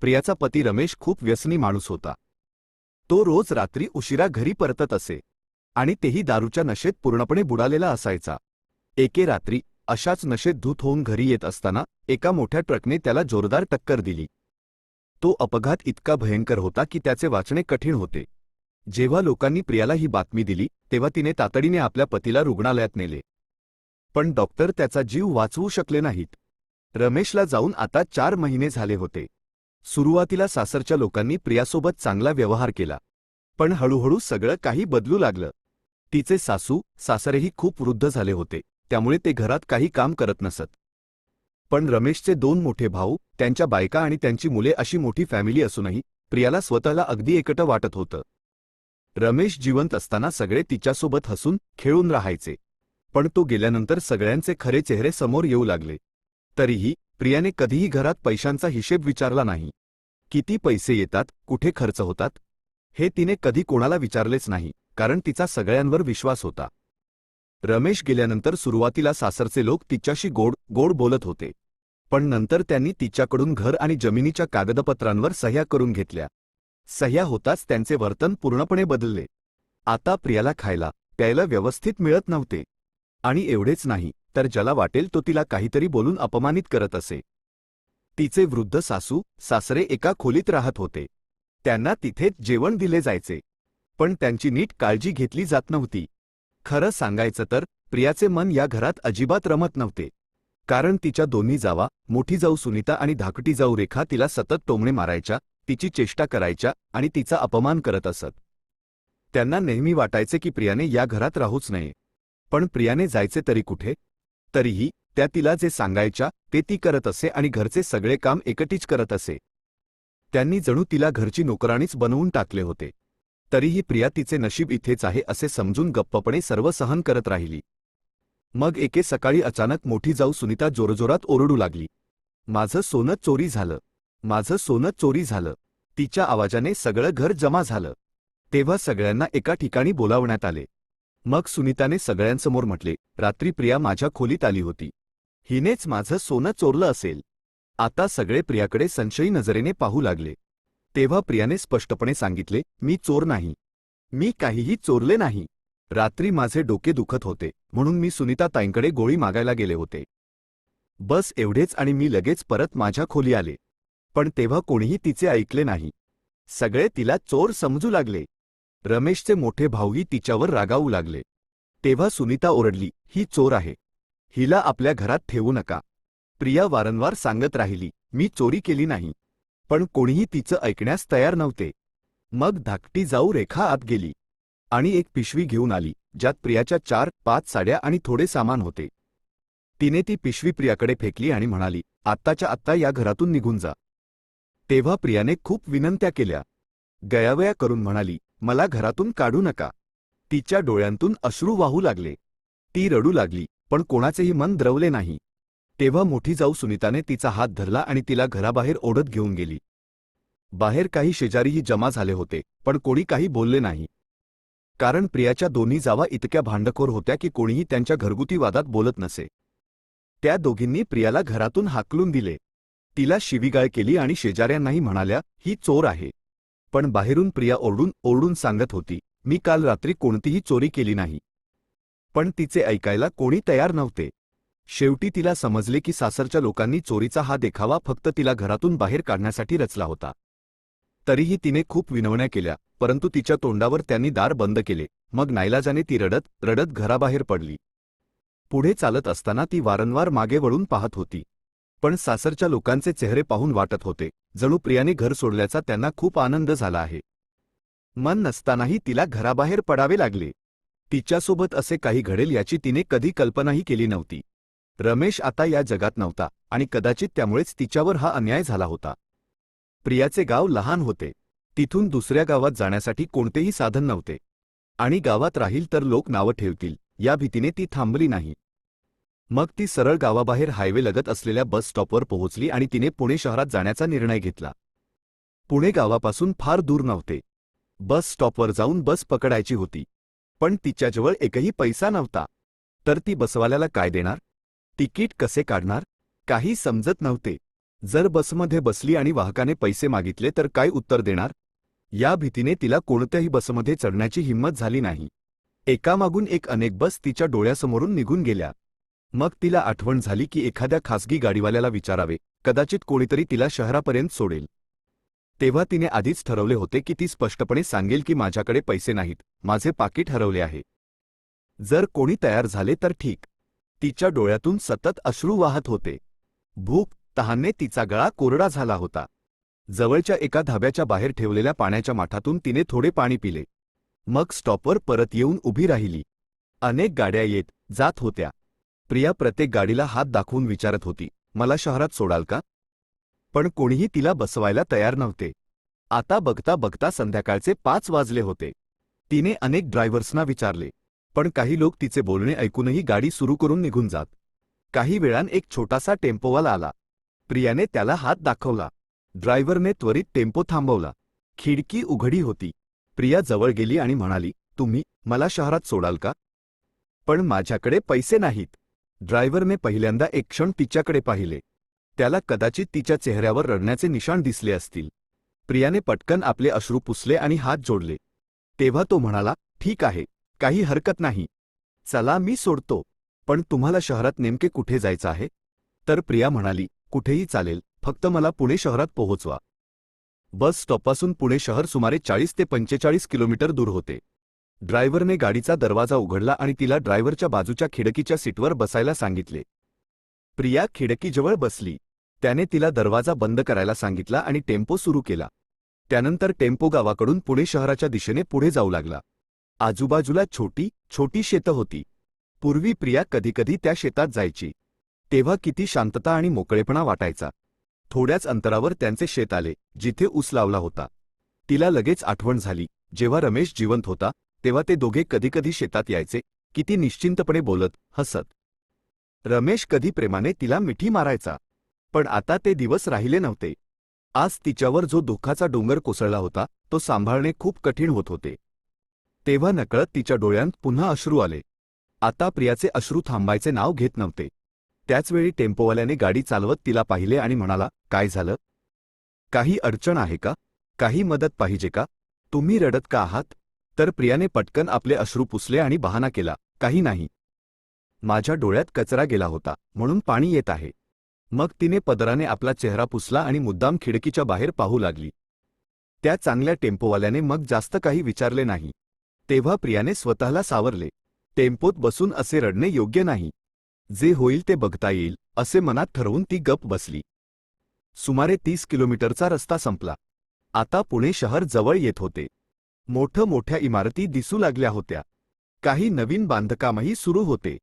प्रियाचा पती रमेश खूप व्यसनी माणूस होता। तो रोज रात्री उशिरा घरी परतत असे आणि तेही दारूच्या नशेत पूर्णपणे बुडालेला असायचा। एके रात्री अशाच नशेत धूत होऊन घरी येत असताना एका मोठ्या ट्रकने त्याला जोरदार टक्कर दिली। तो अपघात इतका भयंकर होता की त्याचे वाचणे कठीण होते। जेव्हा लोकांनी प्रियाला ही बातमी दिली तेव्हा तिने तातडीने आपल्या पतीला रुग्णालयात नेले, पण डॉक्टर त्याचा जीव वाचवू शकले नाहीत। रमेशला जाऊन आता 4 महिने झाले होते। सुरुवातीला सासरच्या लोकांनी प्रियासोबत चांगला व्यवहार केला, पण हळूहळू सगळं काही बदलू लागलं। तिचे सासू सासरेही खूप वृद्ध झाले होते, त्यामुळे ते घरात काही काम करत नसत। पण रमेशचे 2 मोठे भाऊ, त्यांच्या बायका आणि त्यांची मुले अशी मोठी फॅमिली असूनही प्रियाला स्वतःला अगदी एकटं वाटत होतं। रमेश जिवंत असताना सगळे तिच्यासोबत हसून खेळून राहायचे, पण तो गेल्यानंतर सगळ्यांचे खरे चेहरे समोर येऊ लागले। तरीही प्रियाने कधीही घरात पैशांचा हिशेब विचारला नाही। किती पैसे येतात, कुठे खर्च होतात, हे तिने कधी कोणाला विचारलेच नाही, कारण तिचा सगळ्यांवर विश्वास होता। रमेश गेल्यानंतर सुरुवातीला सासरचे लोक तिच्याशी गोड गोड बोलत होते, पण नंतर त्यांनी तिच्याकडून घर आणि जमिनीच्या कागदपत्रांवर सह्या करून घेतल्या। सह्या होताच त्यांचे वर्तन पूर्णपणे बदलले। आता प्रियाला खायला प्यायला व्यवस्थित मिळत नव्हते, आणि एवढेच नाही तर ज्याला वाटेल तो तिला काहीतरी बोलून अपमानित करत असे। तिचे वृद्ध सासू सासरे एका खोलीत राहत होते, त्यांना तिथेच जेवण दिले जायचे, पण त्यांची नीट काळजी घेतली जात नव्हती। खरं सांगायचं तर प्रियाचे मन या घरात अजिबात रमत नव्हते, कारण तिच्या दोन्ही जावा, मोठी जाऊ सुनीता आणि धाकटी जाऊ रेखा तिला सतत टोमणे मारायच्या, तिची चेष्टा करायच्या आणि तिचा अपमान करत असत। त्यांना नेहमी वाटायचे की प्रियाने या घरात राहूच नये, पण प्रियाने जायचे तरी कुठे? तरीही त्या तिला जे सांगायच्या ते ती करत असे आणि घरचे सगळे काम एकटीच करत असे। त्यांनी जणू तिला घरची नोकराणीच बनवून टाकले होते। तरीही प्रिया तिचे नशीब इथेच आहे असे समजून गप्पपणे सर्व सहन करत राहिली। मग एके सकाळी अचानक मोठी जाऊ सुनीता जोरजोरात ओरडू लागली, माझं सोनं चोरी झालं, माझं सोनं चोरी झालं। तिच्या आवाजाने सगळं घर जमा झालं। तेव्हा सगळ्यांना एका ठिकाणी बोलावण्यात आले। मग सुनीताने सगळ्यांसमोर म्हटले, रात्री प्रिया माझ्या खोलीत आली होती, हिनेच माझं सोनं चोरलं असेल। आता सगळे प्रियाकडे संशयी नजरेने पाहू लागले। तेव्हा प्रियाने स्पष्टपणे सांगितले, मी चोर नाही, मी काहीही चोरले नाही। रात्री माझे डोके दुखत होते म्हणून मी सुनीता ताईंकडे गोळी मागायला गेले होते, बस एवढेच, आणि मी लगेच परत माझ्या खोली आले। पण तेव्हा कोणीही तिचे ऐकले नाही, सगळे तिला चोर समजू लागले। रमेशचे मोठे भाऊही तिच्यावर रागावू लागले। तेव्हा सुनीता ओरडली, ही चोर आहे, हिला आपल्या घरात ठेवू नका। प्रिया वारंवार सांगत राहिली, मी चोरी केली नाही, पण कोणीही तिचं ऐकण्यास तयार नव्हते। मग धाकटी जाऊ रेखा आत गेली आणि एक पिशवी घेऊन आली, ज्यात प्रियाच्या 4-5 साड्या आणि थोडे सामान होते। तिने ती पिशवी प्रियाकडे फेकली आणि म्हणाली, आत्ताच्या आत्ता या घरातून निघून जा। तेव्हा प्रियाने खूप विनंत्या केल्या, गयावया करून म्हणाली, मला घरातून काढू नका। तिच्या डोळ्यांतून अश्रू वाहू लागले। ती रडू लागली, पण कोणाचेही मन द्रवले नाही। तेव्हा मोठी जाऊ सुनीताने तिचा हात धरला आणि तिला घराबाहेर ओढत घेऊन गेली। बाहेर काही शेजारीही जमा झाले होते, पण कोणी काही बोलले नाही, कारण प्रियाच्या दोन्ही जावा इतक्या भांडखोर होत्या की कोणीही त्यांच्या घरगुती वादात बोलत नसे। त्या दोघींनी प्रियाला घरातून हाकलून दिले, तिला शिवीगाळ केली आणि शेजाऱ्यांनाही म्हणाल्या, ही चोर आहे। पण बाहेरून प्रिया ओरडून ओरडून सांगत होती, मी काल रात्री कोणतीही चोरी केली नाही। पण तिचे ऐकायला कोणी तयार नव्हते। शेवटी तिला समजले की सासरच्या लोकांनी चोरीचा हा देखावा फक्त तिला घरातून बाहेर काढण्यासाठी रचला होता। तरीही तिने खूप विनवण्या केल्या, परंतु तिच्या तोंडावर त्यांनी दार बंद केले। मग नाईलाजाने ती रडत रडत घराबाहेर पडली। पुढे चालत असताना ती वारंवार मागे वळून पाहत होती, पण सासरच्या लोकांचे चेहरे पाहून वाटत होते जणू प्रियाने घर सोडल्याचा त्यांना खूप आनंद झाला आहे। मन नसतानाही तिला घराबाहेर पडावे लागले। तिच्यासोबत असे काही घडेल याची तिने कधी कल्पनाही केली नव्हती। रमेश आता या जगात नव्हता आणि कदाचित त्यामुळेच तिच्यावर हा अन्याय झाला होता। प्रियाचे गाव लहान होते, तिथून दुसऱ्या गावात जाण्यासाठी कोणतेही साधन नव्हते, आणि गावात राहील तर लोक नावं ठेवतील या भीतीने ती थांबली नाही। मग ती सरळ गावाबाहेर हायवे लगत असलेल्या बस स्टॉपवर पोहोचली आणि तिने पुणे शहरात जाण्याचा निर्णय घेतला। पुणे गावापासून फार दूर नव्हते। बस स्टॉपवर जाऊन बस पकडायची होती, पण तिच्याजवळ एकही पैसा नव्हता। तर ती बसवाल्याला काय देणार, तिकीट कसे काढणार, काही समजत नव्हते। जर बसमध्ये बसली आणि वाहकाने पैसे मागितले तर काय उत्तर देणार? या भीतीने तिला कोणत्याही बसमध्ये चढण्याची हिंमत झाली नाही. एकामागून एक अनेक बस तिच्या डोळ्यासमोरून निघून गेल्या. मग तिला आठवण झाली की एखाद्या खासगी गाडीवाल्याला विचारावे, कदाचित कोणीतरी तिला शहरापर्यंत सोडेल. तेव्हा तिने आधीच ठरवले होते की ती स्पष्टपणे सांगेल की माझ्याकडे पैसे नाहीत, माझे पाकीट हरवले आहे. जर कोणी तयार झाले तर ठीक. तिच्या डोळ्यातून सतत अश्रू वाहत होते. भूक, तहाने तिचा गळा कोरडा झाला होता. जवळच्या एका धाब्याच्या बाहेर ठेवलेल्या पाण्याच्या माठातून तिने थोडे पाणी पिले. मग स्टॉपवर परत येऊन उभी राहिली. अनेक गाड्या येत जात होत्या. प्रिया प्रत्येक गाडीला हात दाखवून विचारत होती, मला शहरात सोडाल का? पण कोणीही तिला बसवायला तयार नव्हते. आता बघता बघता संध्याकाळचे 5 वाजले होते. तिने अनेक ड्रायव्हर्सना विचारले, पण काही लोक तिचे बोलणे ऐकूनही गाडी सुरू करून निघून जात. काही वेळान एक छोटासा टेम्पोवाला आला. प्रियाने त्याला हात दाखवला. ड्रायव्हरने त्वरित टेम्पो थांबवला. खिडकी उघडी होती. प्रिया जवळ गेली आणि म्हणाली, तुम्ही मला शहरात सोडाल का? पण माझ्याकडे पैसे नाहीत. ड्रायव्हरने पहिल्यांदा एक क्षण तिच्याकडे पाहिले. त्याला कदाचित तिच्या चेहऱ्यावर रडण्याचे निशाण दिसले असतील. प्रियाने पटकन आपले अश्रू पुसले आणि हात जोडले. तेव्हा तो म्हणाला, ठीक आहे, काही हरकत नाही. चला मी सोडतो. पण तुम्हाला शहरात नेमके कुठे जायचं आहे? तर प्रिया म्हणाली, कुठेही चालेल, फक्त मला पुणे शहरात पोहोचवा. बस स्टॉपपासून पुणे शहर सुमारे 40 ते 45 किलोमीटर दूर होते. ड्रायव्हरने गाडीचा दरवाजा उघडला आणि तिला ड्रायव्हरच्या बाजूच्या खिडकीच्या सीटवर बसायला सांगितले. प्रिया खिडकीजवळ बसली. त्याने तिला दरवाजा बंद करायला सांगितला आणि टेम्पो सुरू केला. त्यानंतर टेम्पो गावाकडून पुणे शहराच्या दिशेने पुढे जाऊ लागला. आजूबाजूला छोटी छोटी शेतं होती. पूर्वी प्रिया कधीकधी त्या शेतात जायची. तेव्हा किती शांतता आणि मोकळेपणा वाटायचा. थोड्याच अंतरावर त्यांचे शेत आले, जिथे ऊस लावला होता. तिला लगेच आठवण झाली, जेव्हा रमेश जिवंत होता तेव्हा ते दोघे कधीकधी शेतात यायचे, किती निश्चिंतपणे बोलत हसत. रमेश कधी प्रेमाने तिला मिठी मारायचा. पण आता ते दिवस राहिले नव्हते. आज तिच्यावर जो दुःखाचा डोंगर कोसळला होता तो सांभाळणे खूप कठीण होत होते. तेव्हा नकळत तिच्या डोळ्यांत पुन्हा अश्रू आले. आता प्रियाचे अश्रू थांबायचे नाव घेत नव्हते. त्याचवेळी टेम्पोवाल्याने गाडी चालवत तिला पाहिले आणि म्हणाला, काय झालं? काही अडचण आहे का? काही मदत पाहिजे का? तुम्ही रडत का आहात? तर प्रियाने पटकन आपले अश्रू पुसले आणि बहाणा केला, काही नाही. माझ्या डोळ्यात कचरा गेला होता, म्हणून पाणी येत आहे. मग तिने पदराने आपला चेहरा पुसला आणि मुद्दाम खिडकीच्या बाहेर पाहू लागली. त्या चांगल्या टेम्पोवाल्याने मग जास्त काही विचारले नाही. तेव्हा प्रियाने स्वतःला सावरले. टेम्पोत बसून असे रडणे योग्य नाही. जे होईल ते बघता येईल, असे मनात ठरवून ती गप्प बसली. सुमारे 30 किलोमीटरचा रस्ता संपला. आता पुणे शहर जवळ येत होते. मोठ्या इमारती दिसू लागल्या होत्या. काही नवीन बांधकामही सुरू होते.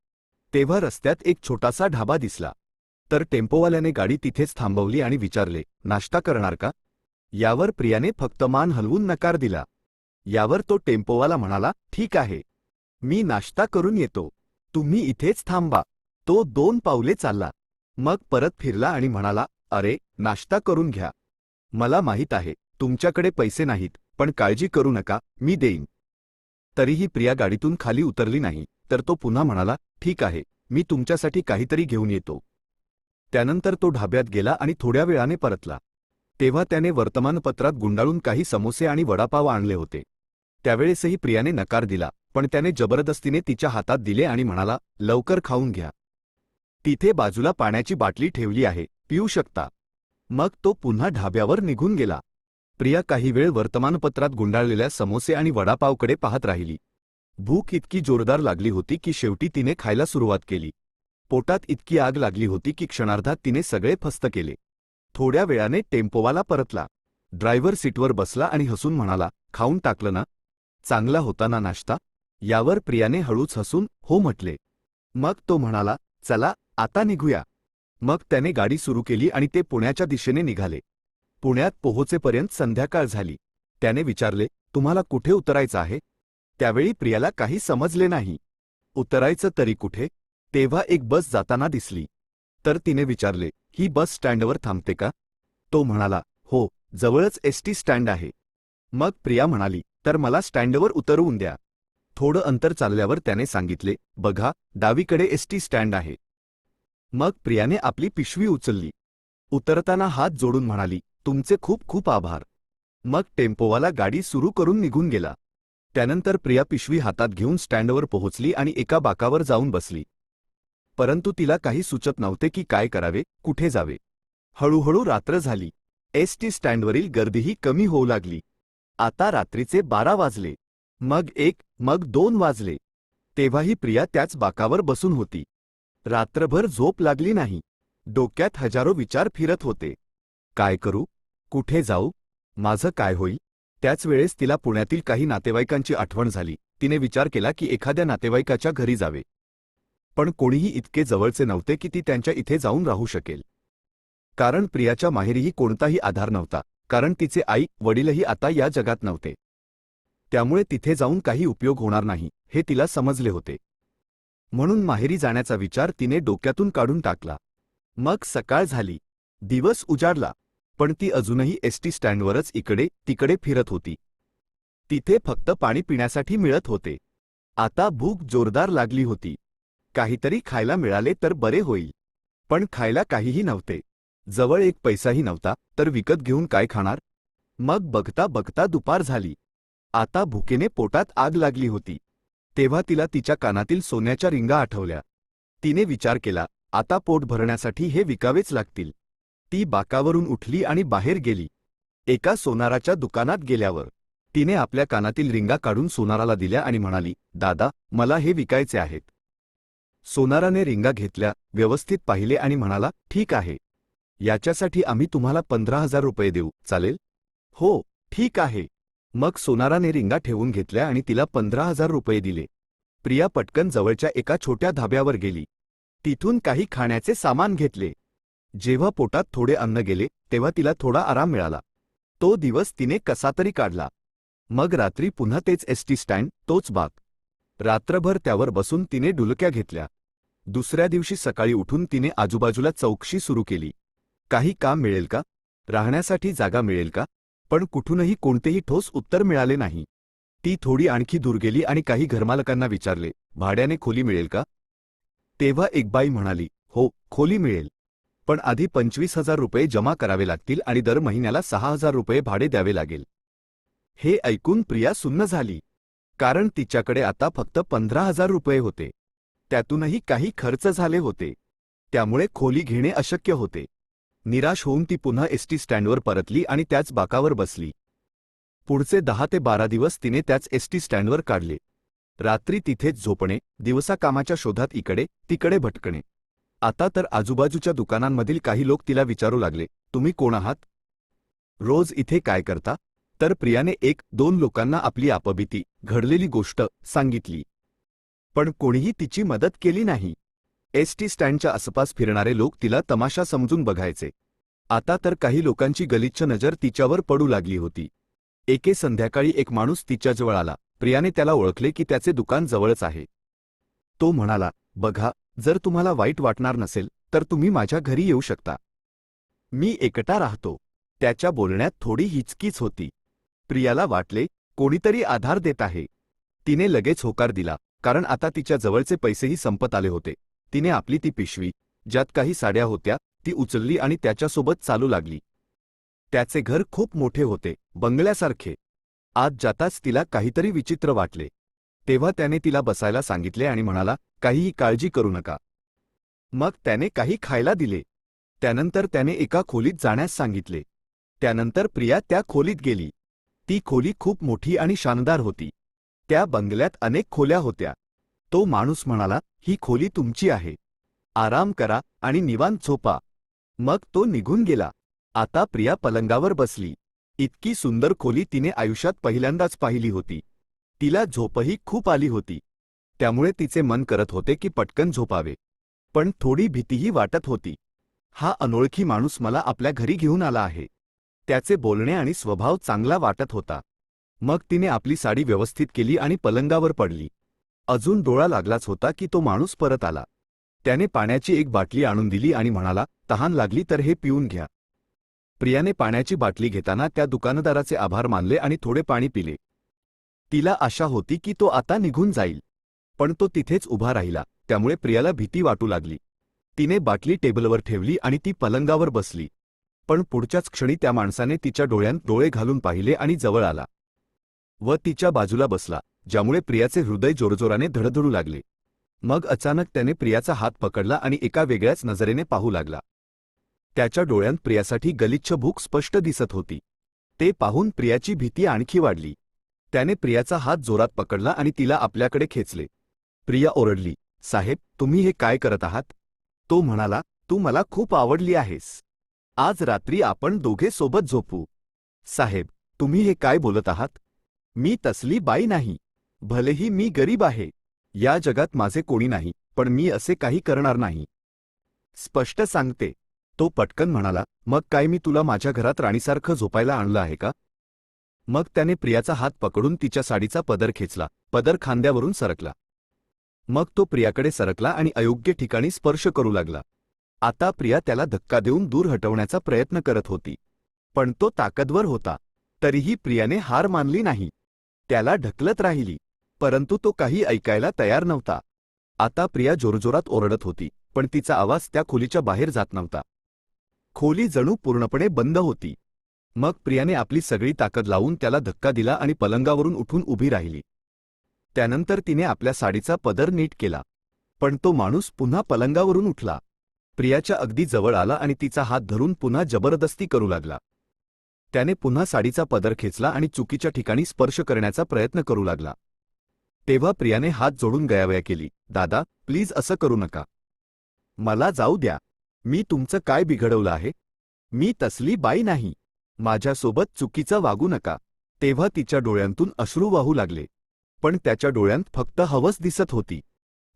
तेव्हा रस्त्यात एक छोटासा ढाबा दिसला. तर टेम्पोवाल्याने गाडी तिथेच थांबवली आणि विचारले, नाश्ता करणार का? यावर प्रियाने फक्त मान हलवून नकार दिला. यावर तो टेम्पोवाला म्हणाला, ठीक आहे, मी नाश्ता करून येतो, तुम्ही इथेच थांबा. तो 2 पावले चालला. मग परत फिरला आणि म्हणाला, अरे, नाश्ता करून घ्या. मला माहीत आहे तुमच्याकडे पैसे नाहीत, पण काळजी करू नका, मी देईन. तरीही प्रिया गाडीतून खाली उतरली नाही. तर तो पुन्हा म्हणाला, ठीक आहे, मी तुमच्यासाठी काहीतरी घेऊन येतो. त्यानंतर तो ढाब्यात गेला आणि थोड्या वेळाने परतला. तेव्हा त्याने वर्तमानपत्रात गुंडाळून काही समोसे आणि वडापाव आणले होते. त्यावेळेसही प्रियाने नकार दिला, पण त्याने जबरदस्तीने तिच्या हातात दिले आणि म्हणाला, लवकर खाऊन घ्या. तिथे बाजूला पाण्याची बाटली ठेवली आहे, पिऊ शकता. मग तो पुन्हा ढाब्यावर निघून गेला. प्रिया काही वेळ वर्तमानपत्रात गुंडाळलेल्या समोसे आणि वडापावकडे पाहत राहिली. भूक इतकी जोरदार लागली होती की शेवटी तिने खायला सुरुवात केली. पोटात इतकी आग लागली होती की क्षणार्धात तिने सगळे फस्त केले. थोड्या वेळाने टेम्पोवाला परतला. ड्रायव्हर सीटवर बसला आणि हसून म्हणाला, खाऊन टाकलं ना? चांगला होता ना नाश्ता? यावर प्रियाने हळूच हसून हो म्हटले. मग तो म्हणाला, चला आता निघूया. मग त्याने गाडी सुरू केली आणि ते पुण्याच्या दिशेने निघाले. पुण्यात पोहोचेपर्यंत संध्याकाळ झाली. त्याने विचारले, तुम्हाला कुठे उतरायचं आहे? त्यावेळी प्रियाला काही समजले नाही. उतरायचं तरी कुठे? तेव्हा एक बस जाताना दिसली. तर तिने विचारले, ही बस स्टँडवर थांबते का? तो म्हणाला, हो, जवळच एसटी स्टँड आहे. मग प्रिया म्हणाली, तर मला स्टँडवर उतरवून द्या. थोडं अंतर चालल्यावर त्याने सांगितले, बघा, डावीकडे एसटी स्टँड आहे. मग प्रियाने आपली पिशवी उचलली. उतरताना हात जोडून म्हणाली, तुमचे खूप खूप आभार. मग टेम्पोवाला गाडी सुरू करून निघून गेला. त्यानंतर प्रिया पिशवी हातात घेऊन स्टँडवर पोहोचली आणि एका बाकावर जाऊन बसली. परंतु तिला काही सुचत नव्हते की काय करावे, कुठे जावे. हळूहळू रात्र झाली. एसटी स्टँडवरील गर्दीही कमी होऊ लागली. आता रात्रीचे 12 वाजले. मग 1, मग 2 वाजले. तेव्हाही प्रिया त्याच बाकावर बसून होती. रात्रभर झोप लागली नाही. डोक्यात हजारो विचार फिरत होते. काय करू? कुठे जाऊ? माझं काय होईल? त्याच वेळेस तिला पुण्यातील काही नातेवाईकांची आठवण झाली. तिने विचार केला की एखाद्या नातेवाईकाच्या घरी जावे. पण कोणीही इतके जवळचे नव्हते की ती त्यांच्या इथे जाऊन राहू शकेल. कारण प्रियाच्या माहेरीही कोणताही आधार नव्हता. कारण तिचे आई वडीलही आता या जगात नव्हते. त्यामुळे तिथे जाऊन काही उपयोग होणार नाही हे तिला समजले होते. म्हणून माहेरी जाण्याचा विचार तिने डोक्यातून काढून टाकला. मग सकाळ झाली. दिवस उजाडला. पण ती अजूनही एसटी स्टँडवरच इकडे तिकडे फिरत होती. तिथे फक्त पाणी पिण्यासाठी मिळत होते. आता भूक जोरदार लागली होती. काहीतरी खायला मिळाले तर बरे होईल. पण खायला काहीही नव्हते. जवळ एक पैसाही नव्हता, तर विकत घेऊन काय खाणार? मग बघता बघता दुपार झाली. आता भुकेने पोटात आग लागली होती. तेव्हा तिला तिच्या कानातील सोन्याच्या रिंगा आठवल्या. तिने विचार केला, आता पोट भरण्यासाठी हे विकावेच लागतील. ती बाकावरून उठली आणि बाहेर गेली. एका सोनाराच्या दुकानात गेल्यावर तिने आपल्या कानातील रिंगा काढून सोनाराला दिल्या आणि म्हणाली, दादा, मला हे विकायचे आहेत. सोनाराने रिंगा घेतल्या, व्यवस्थित पाहिले आणि म्हणाला, ठीक आहे. याच्यासाठी आम्ही तुम्हाला 15,000 रुपये देऊ, चालेल? हो, ठीक आहे. मग सोनाराने रिंगा ठेवून घेतल्या आणि तिला 15,000 रुपये दिले. प्रिया पटकन जवळच्या एका छोट्या धाब्यावर गेली. तिथून काही खाण्याचे सामान घेतले. जेव्हा पोटात थोडे अन्न गेले तेव्हा तिला थोडा आराम मिळाला. तो दिवस तिने कसा तरी काढला. मग रात्री पुन्हा तेच एसटी स्टँड, तोच बाक. रात्रभर त्यावर बसून तिने डुलक्या घेतल्या. दुसऱ्या दिवशी सकाळी उठून तिने आजूबाजूला चौकशी सुरू केली. काही काम मिळेल का? राहण्यासाठी जागा मिळेल का? पण कुठूनही कोणतेही ठोस उत्तर मिळाले नाही. ती थोडी आणखी दूर गेली आणि काही घरमालकांना विचारले, भाड्याने खोली मिळेल का? तेव्हा एक बाई म्हणाली, हो, खोली मिळेल. पण आधी 25,000 रुपये जमा करावे लागतील आणि दर महिन्याला 6,000 रुपये भाडे द्यावे लागेल. हे ऐकून प्रिया सुन्न झाली. कारण तिच्याकडे आता फक्त 15,000 रुपये होते. त्यातूनही काही खर्च झाले होते. त्यामुळे खोली घेणे अशक्य होते. निराश होऊन ती पुन्हा एसटी स्टँडवर परतली आणि त्याच बाकावर बसली. पुढचे 10 ते 12 दिवस तिने त्याच एसटी स्टँडवर काढले. रात्री तिथेच झोपणे, दिवसा कामाच्या शोधात इकडे तिकडे भटकणे. आता तर आजूबाजूच्या दुकानांमधील काही लोक तिला विचारू लागले, तुम्ही कोण आहात? रोज इथे काय करता? तर प्रियाने 1-2 लोकांना आपली आपबिती, घडलेली गोष्ट सांगितली. पण कोणीही तिची मदत केली नाही. एसटी स्टँडच्या आसपास फिरणारे लोक तिला तमाशा समजून बघायचे. आता तर काही लोकांची गलिच्छ नजर तिच्यावर पडू लागली होती. एके संध्याकाळी एक माणूस तिच्याजवळ आला. प्रियाने त्याला ओळखले की त्याचे दुकान जवळच आहे. तो म्हणाला, बघा, जर तुम्हाला वाईट वाटणार नसेल तर तुम्ही माझ्या घरी येऊ शकता. मी एकटा राहतो. त्याच्या बोलण्यात थोडी हिचकीच होती. प्रियाला वाटले, कोणीतरी आधार देत आहे. तिने लगेच होकार दिला, कारण आता तिच्या जवळचे पैसेही संपत आले होते. तिने आपली ती पिशवी, ज्यात काही साड्या होत्या, ती उचलली आणि त्याच्यासोबत चालू लागली. त्याचे घर खूप मोठे होते, बंगल्यासारखे. आत जाताच तिला काहीतरी विचित्र वाटले. तेव्हा त्याने तिला बसायला सांगितले आणि म्हणाला, काहीही काळजी करू नका. मग त्याने काही खायला दिले. त्यानंतर त्याने एका खोलीत जाण्यास सांगितले. त्यानंतर प्रिया त्या खोलीत गेली. ती खोली खूप मोठी आणि शानदार होती. त्या बंगल्यात अनेक खोल्या होत्या. तो माणूस म्हणाला, ही खोली तुमची आहे. आराम करा आणि निवांत झोपा. मग तो निघून गेला. आता प्रिया पलंगावर बसली. इतकी सुंदर खोली तिने आयुष्यात पहिल्यांदाच पाहिली होती. तिला झोपही खूप आली होती. त्यामुळे तिचे मन करत होते की पटकन झोपावे. पण थोडी भीतीही वाटत होती. हा अनोळखी माणूस मला आपल्या घरी घेऊन आला आहे. त्याचे बोलणे आणि स्वभाव चांगला वाटत होता. मग तिने आपली साडी व्यवस्थित केली आणि पलंगावर पडली. अजून डोळा लागलाच होता की तो माणूस परत आला. त्याने पाण्याची एक बाटली आणून दिली आणि म्हणाला, तहान लागली तर हे पिऊन घ्या. प्रियाने पाण्याची बाटली घेताना त्या दुकानदाराचे आभार मानले आणि थोडे पाणी पिले. तिला आशा होती की तो आता निघून जाईल. पण तो तिथेच उभा राहिला. त्यामुळे प्रियाला भीती वाटू लागली. तिने बाटली टेबलवर ठेवली आणि ती पलंगावर बसली. पण पुढच्याच क्षणी त्या माणसाने तिच्या डोळ्यांत डोळे घालून पाहिले आणि जवळ आला व तिच्या बाजूला बसला, ज्यामुळे प्रियाचे हृदय जोरजोराने धडधडू लागले. मग अचानक त्याने प्रियाचा हात पकडला आणि एका वेगळ्याच नजरेने पाहू लागला. त्याच्या डोळ्यांत प्रियासाठी गलिच्छ भूक स्पष्ट दिसत होती. ते पाहून प्रियाची भीती आणखी वाढली. त्याने प्रियाचा हात जोरात पकडला आणि तिला आपल्याकडे खेचले. प्रिया ओरडली, "साहेब, तुम्ही हे काय करत आहात?" तो म्हणाला, "तू मला खूप आवडली आहेस. आज रात्री आपण दोघे सोबत झोपू." "साहेब, तुम्ही हे काय बोलत आहात? मी तसली बाई नाही. भलेही मी गरीब आहे. या जगात माझे कोणी नाही, पण मी असे काही करणार नाही. स्पष्ट सांगते." तो पटकन म्हणाला, "मग काय मी तुला माझ्या घरात राणीसारखं झोपायला आणलं आहे का?" मग त्याने प्रियाचा हात पकडून तिच्या साडीचा पदर खेचला. पदर खांद्यावरून सरकला. मग तो प्रियाकडे सरकला आणि अयोग्य ठिकाणी स्पर्श करू लागला. आता प्रिया त्याला धक्का देऊन दूर हटवण्याचा प्रयत्न करत होती. पण तो ताकदवर होता. तरीही प्रियाने हार मानली नाही. त्याला ढकलत राहिली. परंतु तो काही ऐकायला तयार नव्हता. आता प्रिया जोरजोरात ओरडत होती, पण तिचा आवाज त्या खोलीच्या बाहेर जात नव्हता. खोली जणू पूर्णपणे बंद होती. मग प्रियाने आपली सगळी ताकद लावून त्याला धक्का दिला आणि पलंगावरून उठून उभी राहिली. त्यानंतर तिने आपल्या साडीचा पदर नीट केला. पण तो माणूस पुन्हा पलंगावरून उठला. प्रियाच्या अगदी जवळ आला आणि तिचा हात धरून पुन्हा जबरदस्ती करू लागला. त्याने पुन्हा साडीचा पदर खेचला आणि चुकीच्या ठिकाणी स्पर्श करण्याचा प्रयत्न करू लागला. तेव्हा प्रियाने हात जोडून गयावया केली, "दादा, प्लीज असं करू नका. मला जाऊ द्या. मी तुमचं काय बिघडवलं आहे? मी तसली बाई नाही. माझ्यासोबत चुकीचं वागू नका." तेव्हा तिच्या डोळ्यांतून अश्रू वाहू लागले. पण त्याच्या डोळ्यांत फक्त हवस दिसत होती.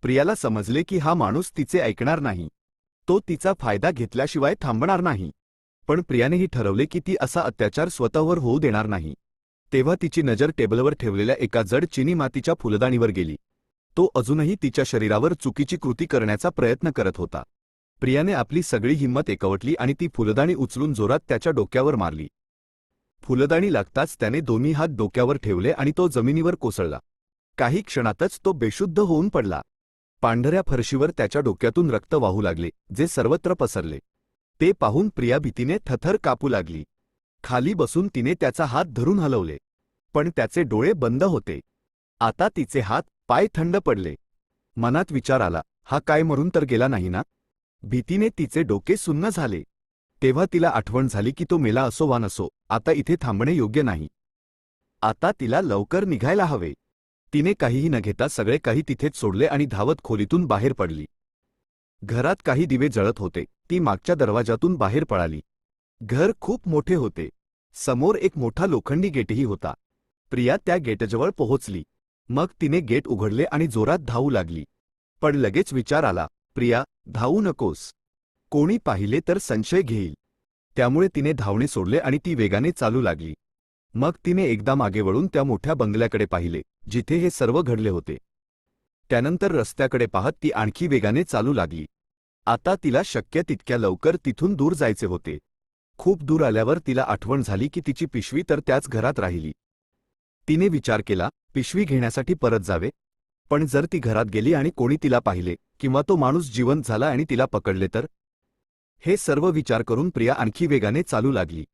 प्रियाला समजले की हा माणूस तिचे ऐकणार नाही. तो तिचा फायदा घेतल्याशिवाय थांबणार नाही. पण प्रियानेही ठरवले की ती असा अत्याचार स्वतःवर होऊ देणार नाही. तेव्हा तिची नजर टेबलवर ठेवलेल्या एका जड चिनी मातीच्या फुलदाणीवर गेली. तो अजूनही तिच्या शरीरावर चुकीची कृती करण्याचा प्रयत्न करत होता. प्रियाने आपली सगळी हिंमत एकवटली आणि ती फुलदाणी उचलून जोरात त्याच्या डोक्यावर मारली. फुलदाणी लागताच त्याने दोन्ही हात डोक्यावर ठेवले आणि तो जमिनीवर कोसळला. काही क्षणातच तो बेशुद्ध होऊन पडला. पांढऱ्या फरशीवर त्याच्या डोक्यातून रक्त वाहू लागले, जे सर्वत्र पसरले. ते पाहून प्रिया भीतीने थरथर कापू लागली. खाली बसून तिने त्याचा हात धरून हलवले. पण त्याचे डोळे बंद होते. आता तिचे हात, पाय थंड पडले. मनात विचार आला, हा काय मरून तर गेला नाही ना? भीतीने तिचे डोके सुन्न झाले. तेव्हा तिला आठवण झाली की तो मेला असो वा नसो, आता इथे थांबणे योग्य नाही. आता तिला लवकर निघायला हवे. तिने काहीही न घेता सगळे काही तिथेच सोडले आणि धावत खोलीतून बाहेर पडली. घरात काही दिवे जळत होते. ती मागच्या दरवाजातून बाहेर पळाली. घर खूप मोठे होते. समोर एक मोठा लोखंडी गेटही होता. प्रिया त्या गेटजवळ पोहोचली. मग तिने गेट उघडले आणि जोरात धावू लागली. पण लगेच विचार आला, प्रिया, धावू नकोस. कोणी पाहिले तर संशय घेईल. त्यामुळे तिने धावणे सोडले आणि ती वेगाने चालू लागली. मग तिने एकदा मागे वळून त्या मोठ्या बंगल्याकडे पाहिले, जिथे हे सर्व घडले होते. त्यानंतर रस्त्याकडे पाहत ती आणखी वेगाने चालू लागली. आता तिला शक्य तितक्या लवकर तिथून दूर जायचे होते. खूप दूर आल्यावर तिला आठवण झाली की तिची पिशवी तर त्याच घरात राहिली. तिने विचार केला, पिशवी घेण्यासाठी परत जावे. पण जर ती घरात गेली आणि कोणी तिला पाहिले किंवा तो माणूस जिवंत झाला आणि तिला पकडले तर? हे सर्व विचार करून प्रिया आणखी वेगाने चालू लागली.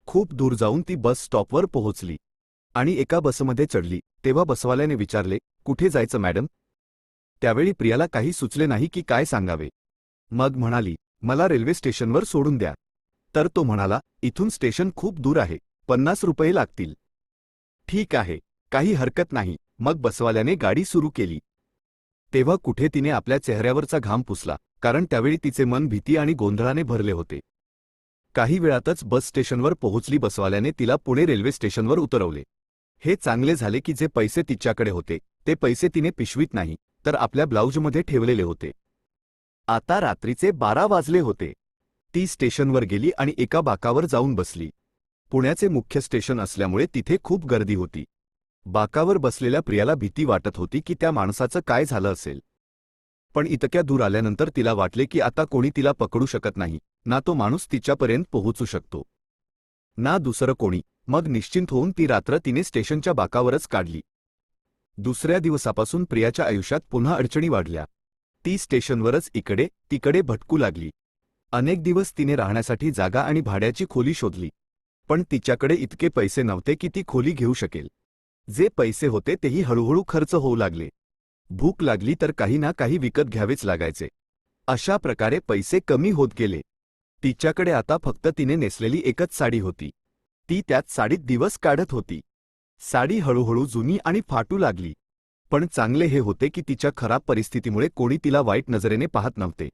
खूप दूर जाऊन ती बस स्टॉपवर पोहोचली आणि एका बसमध्ये चढली. तेव्हा बसवाल्याने विचारले, "कुठे जायचं मॅडम?" त्यावेळी प्रियाला काही सुचले नाही की काय सांगावे. मग म्हणाली, "मला रेल्वे स्टेशनवर सोडून द्या." तर तो म्हणाला, "इथून स्टेशन खूप दूर आहे. 50 रुपये लागतील." "ठीक आहे, काही हरकत नाही." मग बसवाल्याने गाडी सुरू केली. तेव्हा कुठे तिने आपल्या चेहऱ्यावरचा घाम पुसला, कारण त्यावेळी तिचे मन भीती आणि गोंधळाने भरले होते. काही वेळातच बस स्टेशनवर पोहोचली. बसवाल्याने तिला पुणे रेल्वे स्टेशनवर उतरवले. हे चांगले झाले की जे पैसे तिच्याकडे होते, ते पैसे तिने पिशवीत नाही, तर आपल्या ब्लाऊजमध्ये ठेवलेले होते. आता रात्रीचे 12 वाजले होते. ती स्टेशनवर गेली आणि एका बाकावर जाऊन बसली. पुण्याचे मुख्य स्टेशन असल्यामुळे तिथे खूप गर्दी होती. बाकावर बसलेल्या प्रियाला भीती वाटत होती की त्या माणसाचं काय झालं असेल. पण इतक्या दूर आल्यानंतर तिला वाटले की आता कोणी तिला पकडू शकत नाही. ना तो माणूस तिच्यापर्यंत पोहोचू शकतो, ना दुसरं कोणी. मग निश्चिंत होऊन ती रात्र तिने स्टेशनच्या बाकावरच काढली. दुसऱ्या दिवसापासून प्रियाच्या आयुष्यात पुन्हा अडचणी वाढल्या. ती स्टेशनवरच इकडे तिकडे भटकू लागली. अनेक दिवस तिने राहण्यासाठी जागा आणि भाड्याची खोली शोधली, पण तिच्याकडे इतके पैसे नव्हते की ती खोली घेऊ शकेल. जे पैसे होते तेही हळूहळू खर्च होऊ लागले. भूक लागली तर काही ना काही विकत घ्यावेच लागायचे. अशा प्रकारे पैसे कमी होत गेले. तिच्याकडे आता फक्त तिने नेसलेली एकच साडी होती. ती त्याच साडीत दिवस काढत होती. साडी हळूहळू जुनी आणि फाटू लागली. पण चांगले हे होते की तिच्या खराब परिस्थितीमुळे कोणी तिला वाईट नजरेने पाहत नव्हते.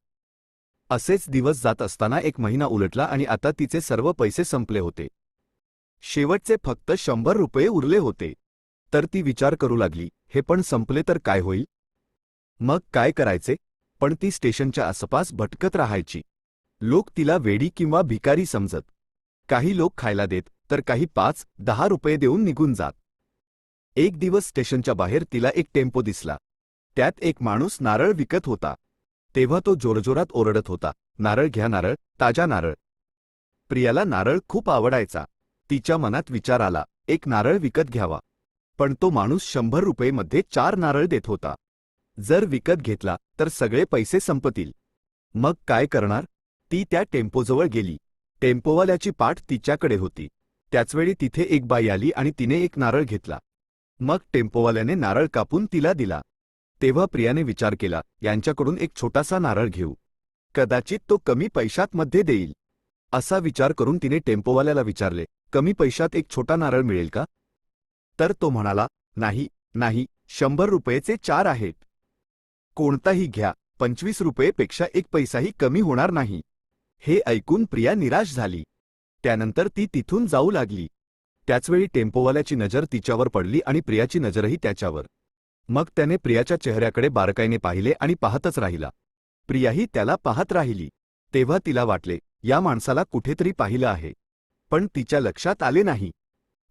असेच दिवस जात असताना एक महिना उलटला आणि आता तिचे सर्व पैसे संपले होते. शेवटचे फक्त 100 रुपये उरले होते. तर ती विचार करू लागली, हे पण संपले तर काय होईल? मग काय करायचे? पण ती स्टेशनच्या आसपास भटकत राहायची. लोक तिला वेडी किंवा भिकारी समजत. काही लोक खायला देत, तर काही 5-10 रुपये देऊन निघून जात. एक दिवस स्टेशनच्या बाहेर तिला एक टेम्पो दिसला. त्यात एक माणूस नारळ विकत होता. तेव्हा तो जोरजोरात ओरडत होता, नारळ घ्या, नारळ, ताजा नारळ. प्रियाला नारळ खूप आवडायचा. तिच्या मनात विचार आला, एक नारळ विकत घ्यावा. पण तो माणूस 100 रुपयेमध्ये 4 नारळ देत होता. जर विकत घेतला तर सगळे पैसे संपतील. मग काय करणार? ती त्या टेम्पोजवळ गेली. टेम्पोवाल्याची पाठ तिच्याकडे होती. त्याचवेळी तिथे एक बाई आली आणि तिने एक नारळ घेतला. मग टेम्पोवाल्याने नारळ कापून तिला दिला. तेव्हा प्रियाने विचार केला, यांच्याकडून एक छोटासा नारळ घेऊ. कदाचित तो कमी पैशात मध्ये देईल. असा विचार करून तिने टेम्पोवाल्याला विचारले, कमी पैशात एक छोटा नारळ मिळेल का? तर तो म्हणाला, नाही, नाही, 100 रुपयेचे 4 आहेत. कोणताही घ्या, 25 रुपयेपेक्षा एक पैसाही कमी होणार नाही. हे ऐकून प्रिया निराश झाली. त्यानंतर ती तिथून जाऊ लागली. त्याचवेळी टेम्पोवाल्याची नजर तिच्यावर पडली आणि प्रियाची नजरही त्याच्यावर. मग त्याने प्रियाच्या चेहऱ्याकडे बारकाईने पाहिले आणि पाहतच राहिला. प्रियाही त्याला पाहत राहिली. तेव्हा तिला वाटले, या माणसाला कुठेतरी पाहिलं आहे. पण तिच्या लक्षात आले नाही.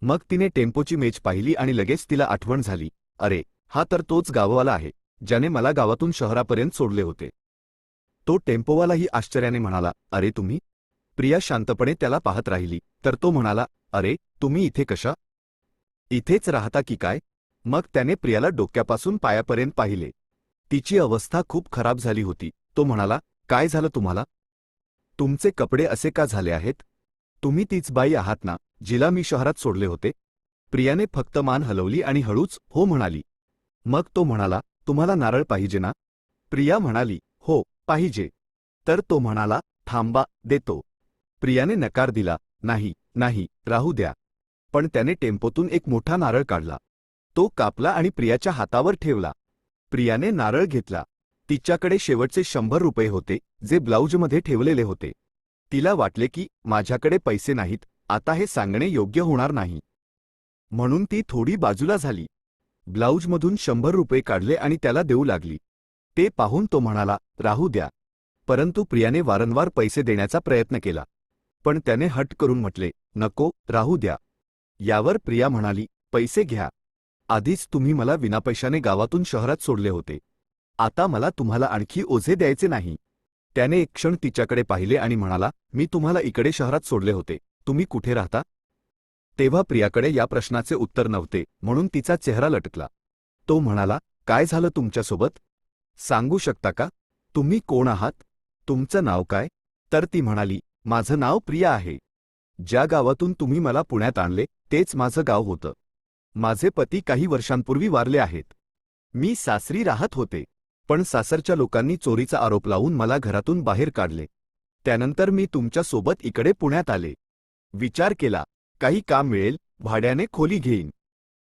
मग तिने टेम्पोची मेज पाहिली आणि लगेच तिला आठवण झाली, अरे, हा तर तोच गाववाला आहे, ज्याने मला गावातून शहरापर्यंत सोडले होते. तो टेम्पोवालाही आश्चर्याने म्हणाला, अरे तुम्ही? प्रिया शांतपणे त्याला पाहत राहिली. तर तो म्हणाला, अरे, तुम्ही इथे कशा? इथेच राहता की काय? मग त्याने प्रियाला डोक्यापासून पायापर्यंत पाहिले. तिची अवस्था खूप खराब झाली होती. तो म्हणाला, काय झालं तुम्हाला? तुमचे कपडे असे का झाले आहेत? तुम्ही तीच बाई आहात ना, जिला मी शहरात सोडले होते? प्रियाने फक्त मान हलवली आणि हळूच हो म्हणाली. मग तो म्हणाला, तुम्हाला नारळ पाहिजे ना? प्रिया म्हणाली, हो, पाहिजे. तर तो म्हणाला, थांबा, देतो. प्रियाने नकार दिला, नाही, नाही, राहू द्या. पण त्याने टेम्पोतून एक मोठा नारळ काढला. तो कापला आणि प्रियाच्या हातावर ठेवला. प्रियाने नारळ घेतला. तिच्याकडे शेवटचे 100 रुपये होते, जे ब्लाऊजमध्ये ठेवलेले होते. तिला वाटले की माझ्याकडे पैसे नाहीत, आता हे सांगणे योग्य होणार नाही. म्हणून ती थोडी बाजूला झाली. ब्लाऊजमधून 100 रुपये काढले आणि त्याला देऊ लागली. ते पाहून तो म्हणाला, राहू द्या. परंतु प्रियाने वारंवार पैसे देण्याचा प्रयत्न केला. पण त्याने हट करून म्हटले, नको, राहू द्या. यावर प्रिया म्हणाली, पैसे घ्या. आधीच तुम्ही मला विनापैशाने गावातून शहरात सोडले होते. आता मला तुम्हाला आणखी ओझे द्यायचे नाही. त्याने एक क्षण तिच्याकडे पाहिले आणि म्हणाला, मी तुम्हाला इकडे शहरात सोडले होते, तुम्ही कुठे राहता? तेव्हा प्रियाकडे या प्रश्नाचे उत्तर नव्हते, म्हणून तिचा चेहरा लटकला. तो म्हणाला, काय झालं तुमच्यासोबत? सांगू शकता का? तुम्ही कोण आहात? तुमचं नाव काय? तर ती म्हणाली, माझं नाव प्रिया आहे. ज्या गावातून तुम्ही मला पुण्यात आणले, तेच माझं गाव होतं. माझे पती काही वर्षांपूर्वी वारले आहेत. मी सासरी राहत होते. पण सासरच्या लोकांनी चोरीचा आरोप लावून मला घरातून बाहेर काढले. त्यानंतर मी तुमच्या सोबत इकडे पुण्यात आले. विचार केला, काही काम मिळेल, भाड्याने खोली घेईन.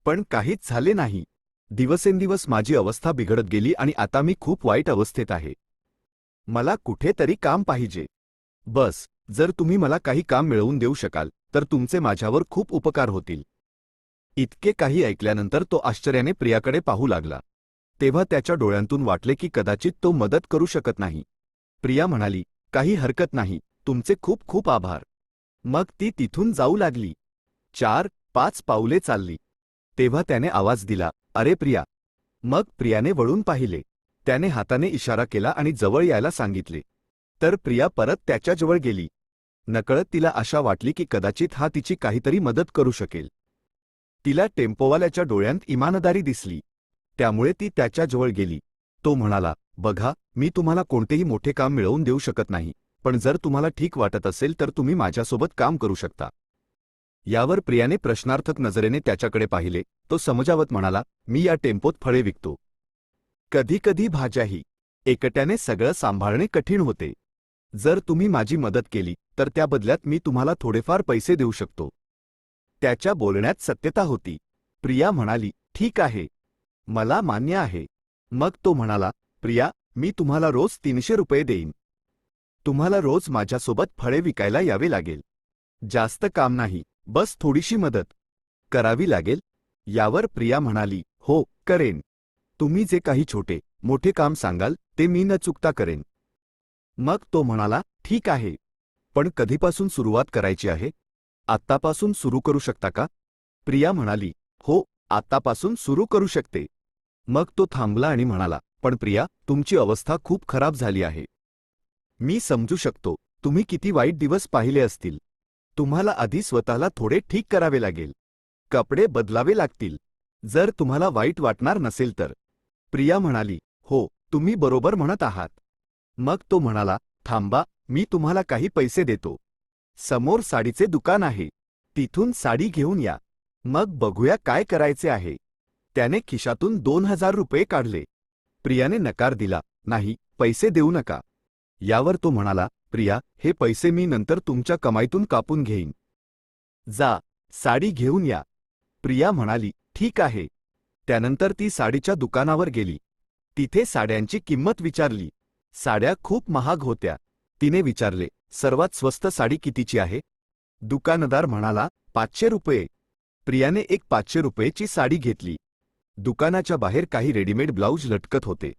पण काहीच झाले नाही. दिवसेंदिवस माझी अवस्था बिघडत गेली आणि आता मी खूप वाईट अवस्थेत आहे. मला कुठेतरी काम पाहिजे. बस, जर तुम्ही मला काही काम मिळवून देऊ शकाल, तर तुमचे माझ्यावर खूप उपकार होतील. इतके काही ऐकल्यानंतर तो आश्चर्याने प्रियाकडे पाहू लागला. तेव्हा त्याच्या डोळ्यांतून वाटले की कदाचित तो मदत करू शकत नाही. प्रिया म्हणाली, काही हरकत नाही, तुमचे खूप खूप आभार. मग ती तिथून जाऊ लागली. 4-5 पावले चालली. तेव्हा त्याने आवाज दिला, अरे प्रिया. मग प्रियाने वळून पाहिले. त्याने हाताने इशारा केला आणि जवळ यायला सांगितले. तर प्रिया परत त्याच्याजवळ गेली. नकळत तिला आशा वाटली की कदाचित हा तिची काहीतरी मदत करू शकेल. तिला टेम्पोवाल्याच्या डोळ्यांत इमानदारी दिसली. त्यामुळे ती त्याच्याजवळ गेली. तो म्हणाला, बघा, मी तुम्हाला कोणतेही मोठे काम मिळवून देऊ शकत नाही, पण जर तुम्हाला ठीक वाटत असेल तर तुम्ही माझ्यासोबत काम करू शकता. यावर प्रियाने प्रश्नार्थक नजरेने त्याच्याकडे पाहिले. तो समजावत म्हणाला, मी या टेम्पोत फळे विकतो. कधी कधी भाज्याही. एकट्याने सगळं सांभाळणे कठीण होते. जर तुम्ही माझी मदत केली तर त्या बदल्यात मी तुम्हाला थोडेफार पैसे देऊ शकतो. त्याच्या बोलण्यात सत्यता होती. प्रिया म्हणाली, ठीक आहे, मला मान्य आहे. मग तो म्हणाला, प्रिया, मी तुम्हाला रोज 300 रुपये देईन. तुम्हाला रोज माझ्यासोबत फळे विकायला यावे लागेल. जास्त काम नाही, बस थोडीशी मदत करावी लागेल. यावर प्रिया म्हणाली, हो, करेन. तुम्ही जे काही छोटे मोठे काम सांगाल ते मी न चुकता करेन. मग तो म्हणाला, ठीक आहे, पण कधीपासून सुरुवात करायची आहे? आत्तापासून सुरू करू शकता का? प्रिया म्हणाली, हो, आत्तापासून सुरू करू शकते. मग तो थांबला आणि म्हणाला, पण प्रिया, तुमची अवस्था खूप खराब झाली आहे. मी समजू शकतो, तुम्ही किती वाईट दिवस पाहिले असतील. तुम्हाला आधी स्वतःला थोडे ठीक करावे लागेल. कपडे बदलावे लागतील. जर तुम्हाला वाईट वाटणार नसेल तर. प्रिया म्हणाली, हो, तुम्ही बरोबर म्हणत आहात. मग तो म्हणाला, थांबा, मी तुम्हाला काही पैसे देतो. समोर साडीचे दुकान आहे. तिथून साडी घेऊन या. मग बघूया काय करायचे आहे. त्याने खिशातून 2000 रुपये काढले. प्रियाने नकार दिला, नाही, पैसे देऊ नका. यावर तो म्हणाला, प्रिया, हे पैसे मी नंतर तुमच्या कमाईतून कापून घेईन. जा, साडी घेऊन या. प्रिया म्हणाली, ठीक आहे. त्यानंतर ती साडीच्या दुकानावर गेली. तिथे साड्यांची किंमत विचारली. साड्या खूप महाग होत्या. तिने विचारले, सर्वात स्वस्त साडी कितीची आहे? दुकानदार म्हणाला, 500 रुपये. प्रियाने एक 500 रुपयेची साडी घेतली. दुकानाच्या बाहेर काही रेडीमेड ब्लाऊज लटकत होते.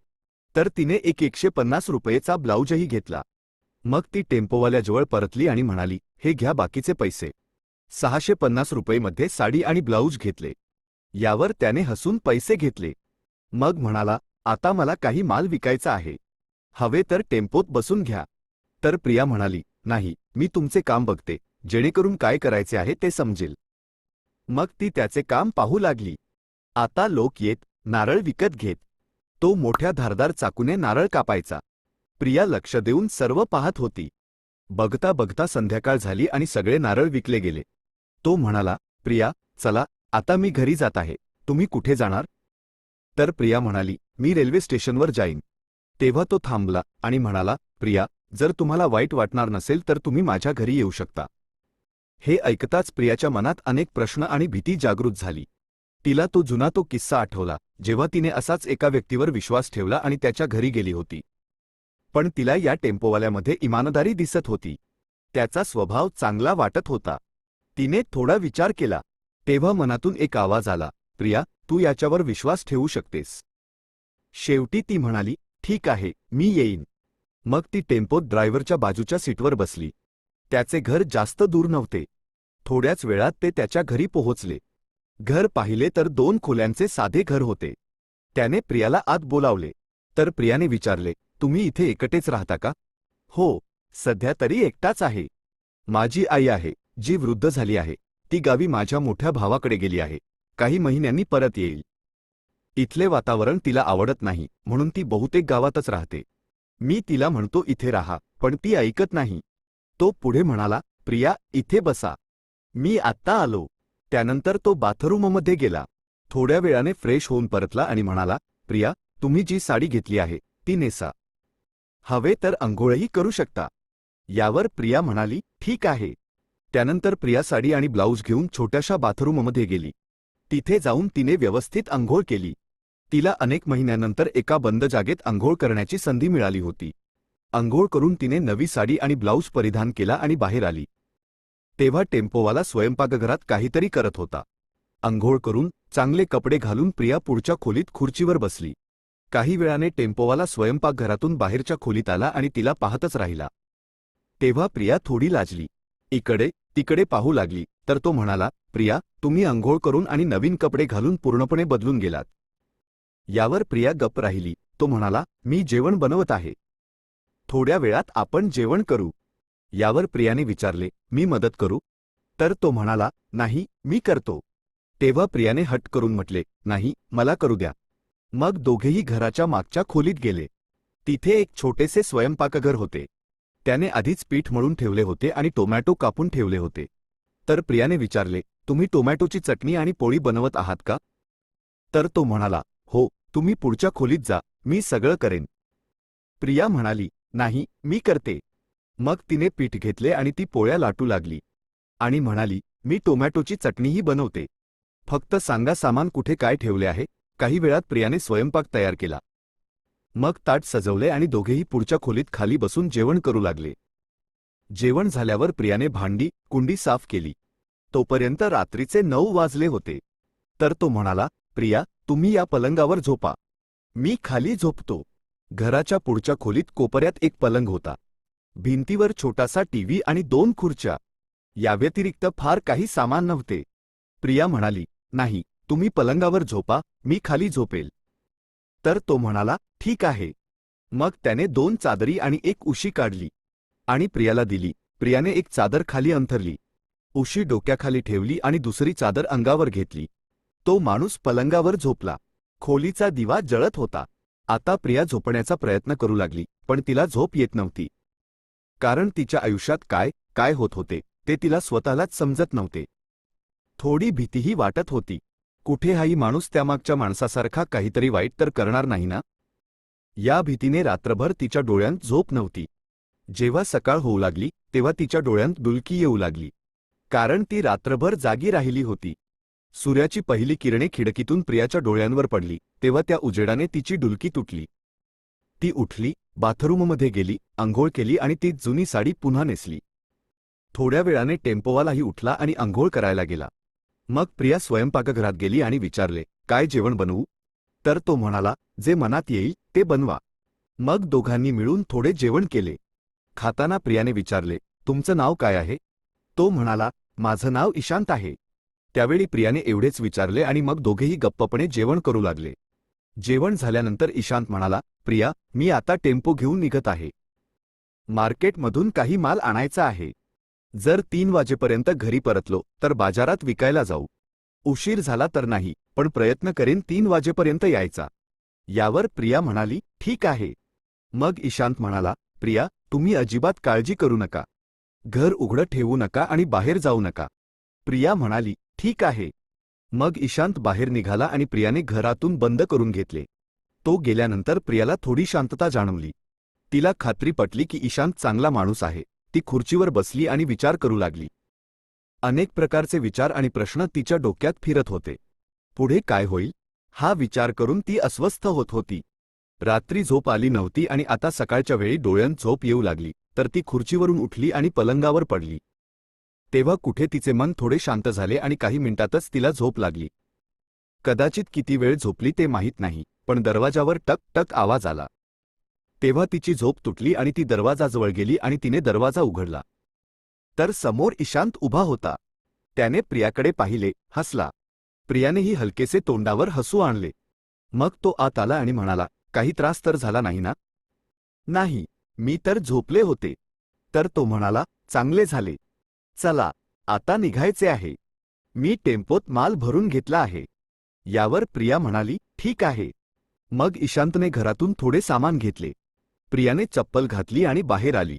तर तिने एक 150 रुपयेचा ब्लाऊजही घेतला. मग ती टेम्पोवाल्याजवळ परतली आणि म्हणाली, हे घ्या बाकीचे पैसे. 650 रुपयेमध्ये साडी आणि ब्लाऊज घेतले. यावर त्याने हसून पैसे घेतले. मग म्हणाला, आता मला काही माल विकायचा आहे. हवे तर टेम्पोत बसून घ्या. तर प्रिया म्हणाली, नाही, मी तुमचे काम बघते, जेणेकरून काय करायचे आहे ते समजेल. मग ती त्याचे काम पाहू लागली. आता लोक येत, नारळ विकत घेत. तो मोठ्या धारदार चाकूने नारळ कापायचा. प्रिया लक्ष देऊन सर्व पाहत होती. बघता बघता संध्याकाळ झाली आणि सगळे नारळ विकले गेले. तो म्हणाला, प्रिया, चला, आता मी घरी जात आहे. तुम्ही कुठे जाणार? तर प्रिया म्हणाली, मी रेल्वे स्टेशनवर जाईन. तेव्हा तो थांबला आणि म्हणाला, प्रिया, जर तुम्हाला वाईट वाटणार नसेल तर तुम्ही माझ्या घरी येऊ शकता. हे ऐकताच प्रियाच्या मनात अनेक प्रश्न आणि भीती जागृत झाली. तिला तो किस्सा आठवला, जेव्हा तिने असाच एका व्यक्तीवर विश्वास ठेवला आणि त्याच्या घरी गेली होती. पण तिला या टेम्पोवाल्यामध्ये इमानदारी दिसत होती. त्याचा स्वभाव चांगला वाटत होता. तिने थोडा विचार केला. तेव्हा मनातून एक आवाज आला, प्रिया, तू याच्यावर विश्वास ठेवू शकतेस. शेवटी ती म्हणाली, ठीक आहे, मी येईन. मग ती टेम्पोत ड्रायव्हरच्या बाजूच्या सीटवर बसली. त्याचे घर जास्त दूर नव्हते. थोड्याच वेळात ते त्याच्या घरी पोहोचले. घर पाहिले तर 2 खोल्यांचे साधे घर होते. त्याने प्रियाला आत बोलावले. तर प्रियाने विचारले, तुम्ही इथे एकटेच राहता का? हो, सध्या तरी एकटाच आहे. माझी आई आहे, जी वृद्ध झाली आहे. ती गावी माझ्या मोठ्या भावाकडे गेली आहे. काही महिन्यांनी परत येईल. इथले वातावरण तिला आवडत नाही, म्हणून ती बहुतेक गावातच राहते. मी तिला म्हणतो इथे राहा, पण ती ऐकत नाही. तो पुढे म्हणाला, प्रिया, इथे बसा. मी आत्ता आलो. त्यानंतर तो बाथरूममध्ये गेला. थोड्या वेळाने फ्रेश होऊन परतला आणि म्हणाला, प्रिया, तुम्ही जी साडी घेतली आहे ती नेसा. हवे तर अंघोळही करू शकता. यावर प्रिया म्हणाली, ठीक आहे. त्यानंतर प्रिया साडी आणि ब्लाऊज घेऊन छोट्याशा बाथरूममध्ये गेली. तिथे जाऊन तिने व्यवस्थित अंघोळ केली. तिला अनेक महिन्यानंतर एका बंद जागेत अंघोळ करण्याची संधी मिळाली होती. अंघोळ करून तिने नवी साडी आणि ब्लाऊज परिधान केला आणि बाहेर आली. तेव्हा टेम्पोवाला स्वयंपाकघरात काहीतरी करत होता. अंघोळ करून चांगले कपडे घालून प्रिया पुढच्या खोलीत खुर्चीवर बसली. काही वेळाने टेम्पोवाला स्वयंपाकघरातून बाहेरच्या खोलीत आला आणि तिला पाहतच राहिला. तेव्हा प्रिया थोडी लाजली. इकडे तिकडे पाहू लागली. तर तो म्हणाला, प्रिया, तुम्ही अंघोळ करून आणि नवीन कपडे घालून पूर्णपणे बदलून गेलात. यावर प्रिया गप्प राहिली. तो म्हणाला, मी जेवण बनवत आहे. थोड्या वेळात आपण जेवण करू. यावर प्रियाने विचारले, मी मदत करू? तर तो म्हणाला, नाही, मी करतो. तेव्हा प्रियाने हट्ट करून म्हटले, नाही, मला करू द्या. मग दोघेही घराच्या मागच्या खोलीत गेले. तिथे एक छोटेसे स्वयंपाकघर होते. त्याने आधीच पीठ मळून ठेवले होते आणि टोमॅटो कापून ठेवले होते. तर प्रियाने विचारले, तुम्ही टोमॅटोची चटणी आणि पोळी बनवत आहात का? तर तो म्हणाला, हो, तुम्ही पुढच्या खोलीत जा, मी सगळं करेन. प्रिया म्हणाली, नाही, मी करते. मग तिने पीठ घेतले आणि ती पोळ्या लाटू लागली आणि म्हणाली, मी टोमॅटोची चटणीही बनवते. फक्त सांगा सामान कुठे काय ठेवले आहे. काही वेळात प्रियाने स्वयंपाक तयार केला. मग ताट सजवले आणि दोघेही पुढच्या खोलीत खाली बसून जेवण करू लागले. जेवण झाल्यावर प्रियाने भांडी, कुंडी साफ केली. तोपर्यंत रात्रीचे 9 वाजले होते. तर तो म्हणाला, प्रिया, तुम्ही या पलंगावर झोपा. मी खाली झोपतो. घराच्या पुढच्या खोलीत कोपऱ्यात एक पलंग होता. भिंतीवर छोटासा टीव्ही आणि 2 खुर्च्या. याव्यतिरिक्त फार काही सामान नव्हते. प्रिया म्हणाली, नाही, तुम्ही पलंगावर झोपा, मी खाली झोपेल. तर तो म्हणाला, ठीक आहे. मग त्याने 2 चादरी आणि एक उशी काढली आणि प्रियाला दिली. प्रियाने एक चादर खाली अंथरली, उशी डोक्याखाली ठेवली आणि दुसरी चादर अंगावर घेतली. तो माणूस पलंगावर झोपला. खोलीचा दिवा जळत होता. आता प्रिया झोपण्याचा प्रयत्न करू लागली, पण तिला झोप येत नव्हती. कारण तिच्या आयुष्यात काय काय होत होते ते तिला स्वतःलाच समजत नव्हते. थोडी भीतीही वाटत होती. कुठे हाही माणूस त्यामागच्या माणसासारखा काहीतरी वाईट तर करणार नाही ना? या भीतीने रात्रभर तिच्या डोळ्यांत झोप नव्हती. जेव्हा सकाळ होऊ लागली तेव्हा तिच्या डोळ्यांत डुलकी येऊ लागली. कारण ती रात्रभर जागी राहिली होती. सूर्याची पहिली किरणे खिडकीतून प्रियाच्या डोळ्यांवर पडली तेव्हा त्या उजेडाने तिची डुलकी तुटली. ती उठली, बाथरूममध्ये गेली, अंघोळ केली आणि ती जुनी साडी पुन्हा नेसली. थोड्या वेळाने टेम्पोवालाही उठला आणि अंघोळ करायला गेला. मग प्रिया स्वयंपाकघरात गेली आणि विचारले, काय जेवण बनवू? तर तो म्हणाला, जे मनात येईल ते बनवा. मग दोघांनी मिळून थोडे जेवण केले. खाताना प्रियाने विचारले, तुमचं नाव काय आहे? तो म्हणाला, माझं नाव ईशांत आहे. त्यावेळी प्रियाने एवढेच विचारले आणि मग दोघेही गप्पपणे जेवण करू लागले. जेवण झाल्यानंतर ईशांत म्हणाला, प्रिया, मी आता टेम्पो घेऊन निघत आहे. मार्केटमधून काही माल आणायचा आहे. जर 3 वाजेपर्यंत घरी परतलो तर बाजारात विकायला जाऊ. उशीर झाला तर नाही, पण प्रयत्न करेन 3 वाजेपर्यंत यायचा. यावर प्रिया म्हणाली, ठीक आहे. मग ईशांत म्हणाला, प्रिया, तुम्ही अजिबात काळजी करू नका. घर उघडं ठेवू नका आणि बाहेर जाऊ नका. प्रिया म्हणाली, ठीक आहे. मग ईशांत बाहेर निघाला आणि प्रियाने घरातून बंद करून घेतले. तो गेल्यानंतर प्रियाला थोडी शांतता जाणवली. तिला खात्री पटली की ईशांत चांगला माणूस आहे. ती खुर्चीवर बसली आणि विचार करू लागली. अनेक प्रकारचे विचार आणि प्रश्न तिच्या डोक्यात फिरत होते. पुढे काय होईल हा विचार करून ती अस्वस्थ होत होती. रात्री झोप आली नव्हती आणि आता सकाळच्या वेळी डोळ्यांत झोप येऊ लागली. तर ती खुर्चीवरून उठली आणि पलंगावर पडली. तेव्हा कुठे तिचे मन थोडे शांत झाले आणि काही मिनिटातच तिला झोप लागली. कदाचित किती वेळ झोपली ते माहीत नाही, पण दरवाजावर टक टक आवाज आला. तेव्हा तिची झोप तुटली आणि ती दरवाजाजवळ गेली आणि तिने दरवाजा उघडला. तर समोर ईशांत उभा होता. त्याने प्रियाकडे पाहिले, हसला. प्रियानेही हलकेसे तोंडावर हसू आणले. मग तो आत आला आणि म्हणाला, काही त्रास तर झाला नाही ना? नाही, मी तर झोपले होते. तर तो म्हणाला, चांगले झाले. चला, आता निघायचे आहे. मी टेम्पोत माल भरून घेतला आहे. यावर प्रिया म्हणाली, ठीक आहे. मग ईशांतने घरातून थोडे सामान घेतले. प्रियाने चप्पल घातली आणि बाहेर आली.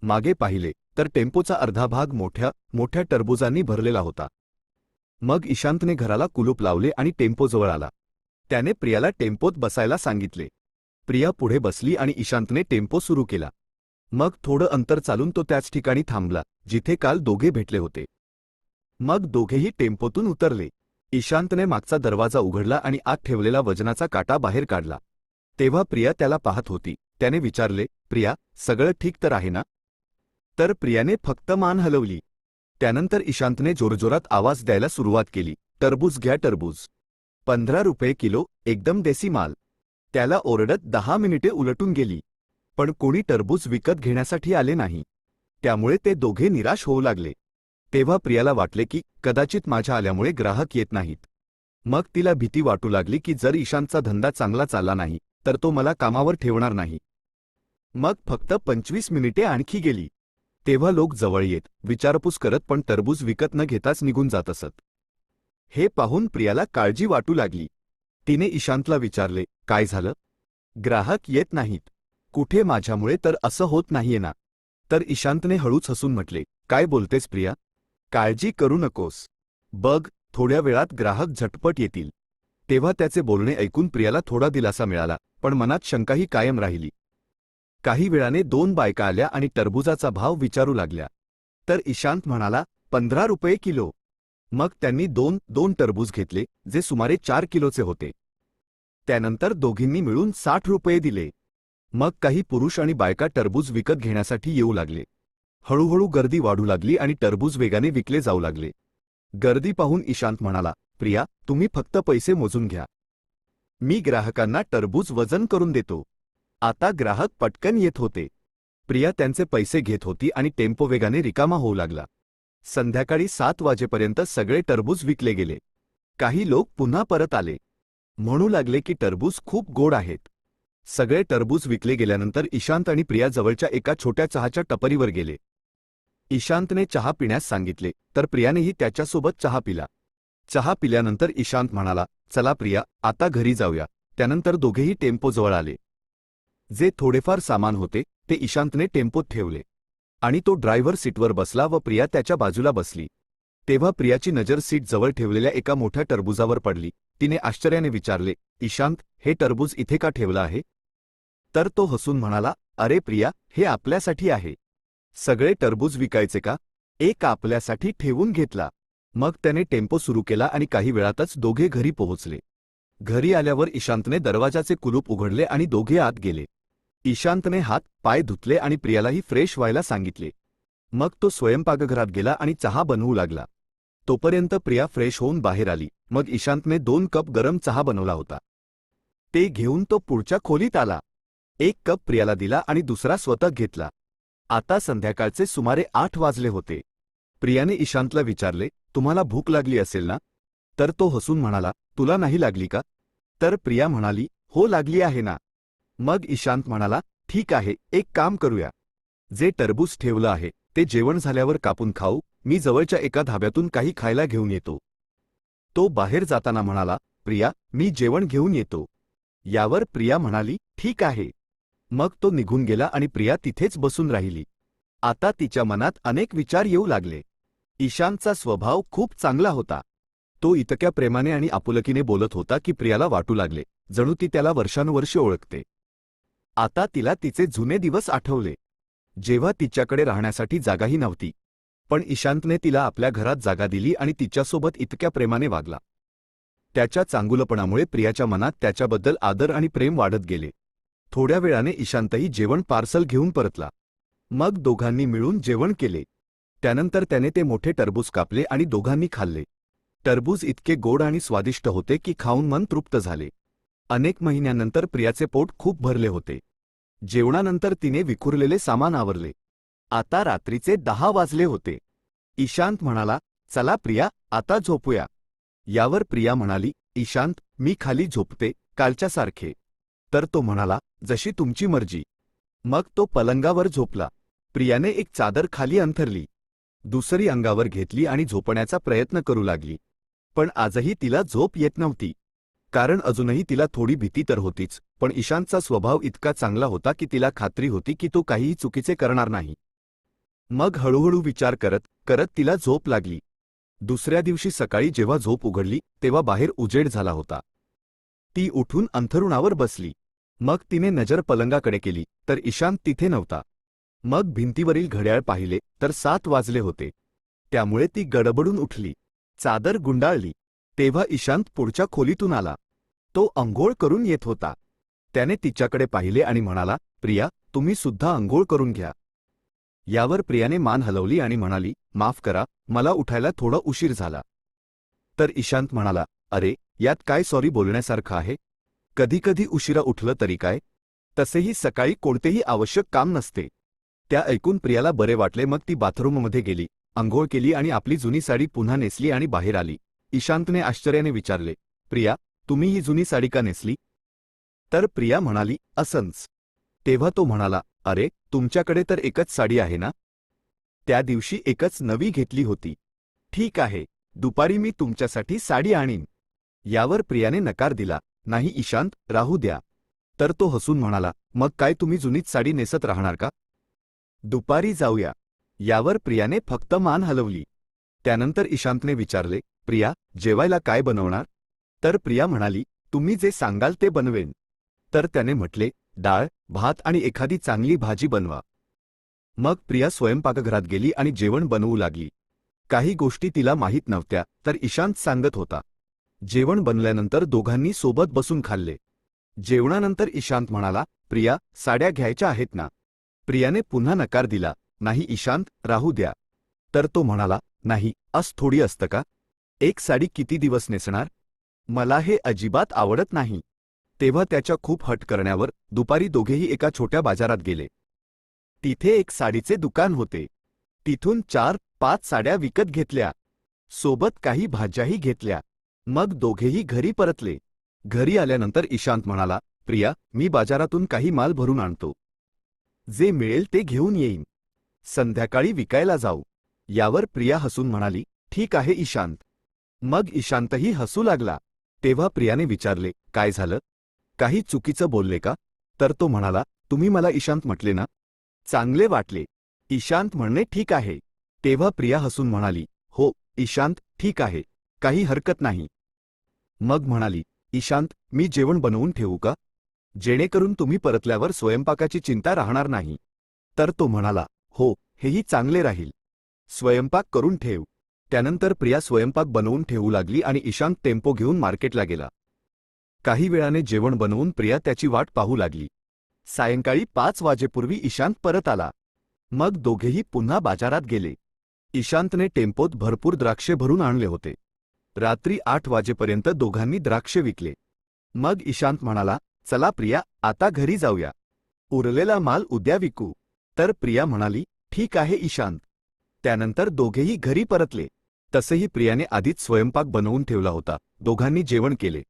मागे पाहिले तर टेम्पोचा अर्धा भाग मोठ्या मोठ्या टरबुजांनी भरलेला होता. मग ईशांतने घराला कुलूप लावले आणि टेम्पोजवळ आला. त्याने प्रियाला टेम्पोत बसायला सांगितले. प्रिया पुढे बसली आणि ईशांतने टेम्पो सुरू केला. मग थोडं अंतर चालून तो त्याच ठिकाणी थांबला जिथे काल दोघे भेटले होते. मग दोघेही टेम्पोतून उतरले. ईशांतने मागचा दरवाजा उघडला आणि आत ठेवलेला वजनाचा काटा बाहेर काढला. तेव्हा प्रिया त्याला पाहत होती. त्याने विचारले, प्रिया, सगळं ठीक तर आहे ना? तर प्रियाने फक्त मान हलवली. त्यानंतर ईशांतने जोरजोरात आवाज द्यायला सुरुवात केली, टरबूज घ्या, टरबूज. 15 रुपये किलो, एकदम देसी माल. त्याला ओरडत 10 मिनिटे उलटून गेली. पण कोणी टरबूज विकत घेण्यासाठी आले नाही. त्यामुळे ते दोघे निराश होऊ लागले. तेव्हा प्रियाला वाटले की कदाचित माझ्या आल्यामुळे ग्राहक येत नाहीत. मग तिला भीती वाटू लागली की जर ईशांतचा धंदा चांगला चालला नाही तर तो मला कामावर ठेवणार नाही. मग फक्त 25 मिनिटे आणखी गेली. तेव्हा लोक जवळ येत, विचारपूस करत पण टरबूज विकत न घेताच निघून जात असत. हे पाहून प्रियाला काळजी वाटू लागली. तिने ईशांतला विचारले, काय झालं? ग्राहक येत नाहीत. कुठे माझ्यामुळे तर असं होत नाहीये ना? तर ईशांतने हळूच हसून म्हटले, काय बोलतेस प्रिया? काळजी करू नकोस. बघ, थोड्या वेळात ग्राहक झटपट येतील. तेव्हा त्याचे बोलणे ऐकून प्रियाला थोडा दिलासा मिळाला, पण मनात शंकाही कायम राहिली. काही वेळाने 2 बायका आल्या आणि टरबूजाचा भाव विचारू लागल्या. तर ईशांत म्हणाला, 15 रुपये किलो. मग त्यांनी दोन टरबूज घेतले, जे सुमारे 4 किलोचे होते. त्यानंतर दोघींनी मिळून 60 रुपये दिले. मग काही पुरुष आणि बायका टरबूज विकत घेण्यासाठी येऊ लागले. हळूहळू गर्दी वाढू लागली आणि टरबूज वेगाने विकले जाऊ लागले. गर्दी पाहून ईशांत म्हणाला, प्रिया, तुम्ही फक्त पैसे मोजून घ्या. मी ग्राहकांना टरबूज वजन करून देतो. आता ग्राहक पटकन येत होते. प्रिया त्यांचे पैसे घेत होती आणि टेम्पो वेगाने रिकामा होऊ लागला. संध्याकाळी 7 वाजेपर्यंत सगळे टरबूज विकले गेले. काही लोक पुन्हा परत आले. म्हणू लागले की टरबूज खूप गोड आहेत. सगळे टरबूज विकले गेल्यानंतर ईशांत आणि प्रिया जवळच्या एका छोट्या चहाच्या टपरीवर गेले. ईशांतने चहा पिण्यास सांगितले, तर प्रियानेही त्याच्यासोबत चहा पिला. चहा पिल्यानंतर ईशांत म्हणाला, चला प्रिया, आता घरी जाऊया. त्यानंतर दोघेही टेम्पोजवळ आले. जे थोडेफार सामान होते ते ईशांतने टेम्पोत ठेवले आणि तो ड्रायव्हर सीटवर बसला व प्रिया त्याच्या बाजूला बसली. तेव्हा प्रियाची नजर सीट जवळ ठेवलेल्या एका मोठ्या टरबूजावर पडली. तिने आश्चर्याने विचारले, ईशांत, हे टरबूज इथे का ठेवलं आहे? तर तो हसून म्हणाला, अरे प्रिया, हे आपल्यासाठी आहे. सगळे टरबूज विकायचे का? एक आपल्यासाठी ठेवून घेतला. मग त्याने टेम्पो सुरू केला आणि काही वेळातच दोघे घरी पोहोचले. घरी आल्यावर ईशांतने दरवाजाचे कुलूप उघडले आणि दोघे आत गेले. ईशांतने हात पाय धुतले आणि प्रियालाही फ्रेश व्हायला सांगितले. मग तो स्वयंपाकघरात गेला आणि चहा बनवू लागला. तोपर्यंत प्रिया फ्रेश होऊन बाहेर आली. मग ईशांतने 2 कप गरम चहा बनवला होता. ते घेऊन तो पुढच्या खोलीत आला. 1 कप प्रियाला दिला आणि दुसरा स्वतः घेतला. आता संध्याकाळचे सुमारे 8 वाजले होते. प्रियाने ईशांतला विचारले, तुम्हाला भूक लागली असेल ना? तर तो हसून म्हणाला, तुला नाही लागली का? तर प्रिया म्हणाली, हो लागली आहे ना. मग ईशांत म्हणाला, ठीक आहे, एक काम करूया. जे टरबूज ठेवलं आहे ते जेवण झाल्यावर कापून खाऊ. मी जवळच्या एका धाब्यातून काही खायला घेऊन येतो. तो बाहेर जाताना म्हणाला, प्रिया, मी जेवण घेऊन येतो. यावर प्रिया म्हणाली, ठीक आहे. मग तो निघून गेला आणि प्रिया तिथेच बसून राहिली. आता तिच्या मनात अनेक विचार येऊ लागले. ईशांतचा स्वभाव खूप चांगला होता. तो इतक्या प्रेमाने आणि आपुलकीने बोलत होता की प्रियाला वाटू लागले जणू ती त्याला वर्षानुवर्षे ओळखते. आता तिला तिचे जुने दिवस आठवले, जेव्हा तिच्याकडे राहण्यासाठी जागाही नव्हती. पण ईशांतने तिला आपल्या घरात जागा दिली आणि तिच्यासोबत इतक्या प्रेमाने वागला. त्याच्या चांगुलपणामुळे प्रियाच्या मनात त्याच्याबद्दल आदर आणि प्रेम वाढत गेले. थोड्या वेळाने ईशांतही जेवण पार्सल घेऊन परतला. मग दोघांनी मिळून जेवण केले. त्यानंतर त्याने ते मोठे टरबूज कापले आणि दोघांनी खाल्ले. टरबूज इतके गोड आणि स्वादिष्ट होते की खाऊन मन तृप्त झाले. अनेक महिन्यांनंतर प्रियाचे पोट खूप भरले होते. जेवणानंतर तिने विखुरलेले सामान आवरले. आता रात्रीचे 10 वाजले होते. ईशांत म्हणाला, चला प्रिया, आता झोपूया. यावर प्रिया म्हणाली, ईशांत, मी खाली झोपते, कालच्यासारखे. तर तो म्हणाला, जशी तुमची मर्जी. मग तो पलंगावर झोपला. प्रियाने एक चादर खाली अंथरली, दुसरी अंगावर घेतली आणि झोपण्याचा प्रयत्न करू लागली. पण आजही तिला झोप येत नव्हती. कारण अजूनही तिला थोडी भीती तर होतीच, पण ईशांतचा स्वभाव इतका चांगला होता की तिला खात्री होती की तो काहीही चुकीचे करणार नाही. मग हळूहळू विचार करत करत तिला झोप लागली. दुसऱ्या दिवशी सकाळी जेव्हा झोप उघडली तेव्हा बाहेर उजेड झाला होता. ती उठून अंथरुणावर बसली. मग तिने नजर पलंगाकडे केली तर ईशांत तिथे नव्हता. मग भिंतीवरील घड्याळ पाहिले तर 7 वाजले होते. त्यामुळे ती गडबडून उठली, चादर गुंडाळली. तेव्हा ईशांत पुढच्या खोलीतून आला. तो अंघोळ करून येत होता. त्याने तिच्याकडे पाहिले आणि म्हणाला, प्रिया, तुम्ही सुद्धा अंघोळ करून घ्या. यावर प्रियाने मान हलवली आणि म्हणाली, माफ करा, मला उठायला थोडा उशीर झाला. तर ईशांत म्हणाला, अरे, यात काय सॉरी बोलण्यासारखं आहे? कधीकधी उशिरा उठलं तरी काय? तसेही सकाळी कोणतेही आवश्यक काम नसते. त्या ऐकून प्रियाला बरे वाटले. मग ती बाथरूममध्ये गेली, अंघोळ केली आणि आपली जुनी साडी पुन्हा नेसली आणि बाहेर आली. ईशांतने आश्चर्याने विचारले, प्रिया, तुम्ही ही जुनी साडी का नेसली? तर प्रिया म्हणाली, असंच. तेव्हा तो म्हणाला, अरे, तुमच्याकडे तर एकच साडी आहे ना? त्या दिवशी एकच नवी घेतली होती. ठीक आहे, दुपारी मी तुमच्यासाठी साडी आणीन. यावर प्रियाने नकार दिला, नाही ईशांत, राहू द्या. तर तो हसून म्हणाला, मग काय तुम्ही जुनीच साडी नेसत राहणार का? दुपारी जाऊया. यावर प्रियाने फक्त मान हलवली. त्यानंतर ईशांतने विचारले, प्रिया, जेवायला काय बनवणार? तर प्रिया म्हणाली, तुम्ही जे सांगाल ते बनवेन. तर त्याने म्हटले, डाळ, भात आणि एखादी चांगली भाजी बनवा. मग प्रिया स्वयंपाकघरात गेली आणि जेवण बनवू लागली. काही गोष्टी तिला माहीत नव्हत्या, तर ईशांत सांगत होता. जेवण बनल्यानंतर दोघांनी सोबत बसून खाल्ले. जेवणानंतर ईशांत म्हणाला, प्रिया, साड्या घ्यायच्या आहेत ना? प्रियाने पुन्हा नकार दिला, नाही ईशांत, राहू द्या. तर तो म्हणाला, नाही, असं थोडी असतं का? एक साडी किती दिवस नेसणार? मला हे अजिबात आवडत नाही. तेव्हा त्याच्या खूप हट करण्यावर दुपारी दोघेही एका छोट्या बाजारात गेले. तिथे एक साडीचे दुकान होते. तिथून 4-5 साड्या विकत घेतल्या. सोबत काही भाज्याही घेतल्या. मग दोघेही घरी परतले. घरी आल्यानंतर ईशांत म्हणाला, प्रिया, मी बाजारातून काही माल भरून आणतो. जे मिळेल ते घेऊन येईन. संध्याकाळी विकायला जाऊ. यावर प्रिया हसून म्हणाली, ठीक आहे ईशांत. मग ईशांतही हसू लागला. तेव्हा प्रियाने विचारले, काय झालं? काही चुकीचं बोलले का? तर तो म्हणाला, तुम्ही मला ईशांत म्हटले ना? चांगले वाटले. ईशांत म्हणणे ठीक आहे. तेव्हा प्रिया हसून म्हणाली, हो ईशांत, ठीक आहे, काही हरकत नाही. मग म्हणाली, ईशांत, मी जेवण बनवून ठेवू का? जेणेकरून तुम्ही परतल्यावर स्वयंपाकाची चिंता राहणार नाही. तर तो म्हणाला, हो, हेही चांगले राहील. स्वयंपाक करून ठेव. त्यानंतर प्रिया स्वयंपाक बनवून ठेवू लागली आणि ईशांत टेम्पो घेऊन मार्केटला गेला. काही वेळाने जेवण बनवून प्रिया त्याची वाट पाहू लागली. सायंकाळी 5 वाजेपूर्वी ईशांत परत आला. मग दोघेही पुन्हा बाजारात गेले. ईशांतने टेम्पोत भरपूर द्राक्षे भरून आणले होते. रात्री 8 वाजेपर्यंत दोघांनी द्राक्षे विकले. मग ईशांत म्हणाला, चला प्रिया, आता घरी जाऊया. उरलेला माल उद्या विकू. तर प्रिया म्हणाली, ठीक आहे ईशांत. त्यानंतर दोघेही घरी परतले. तसेही प्रियाने आधीच स्वयंपाक बनवून ठेवला होता. दोघांनी जेवण केले.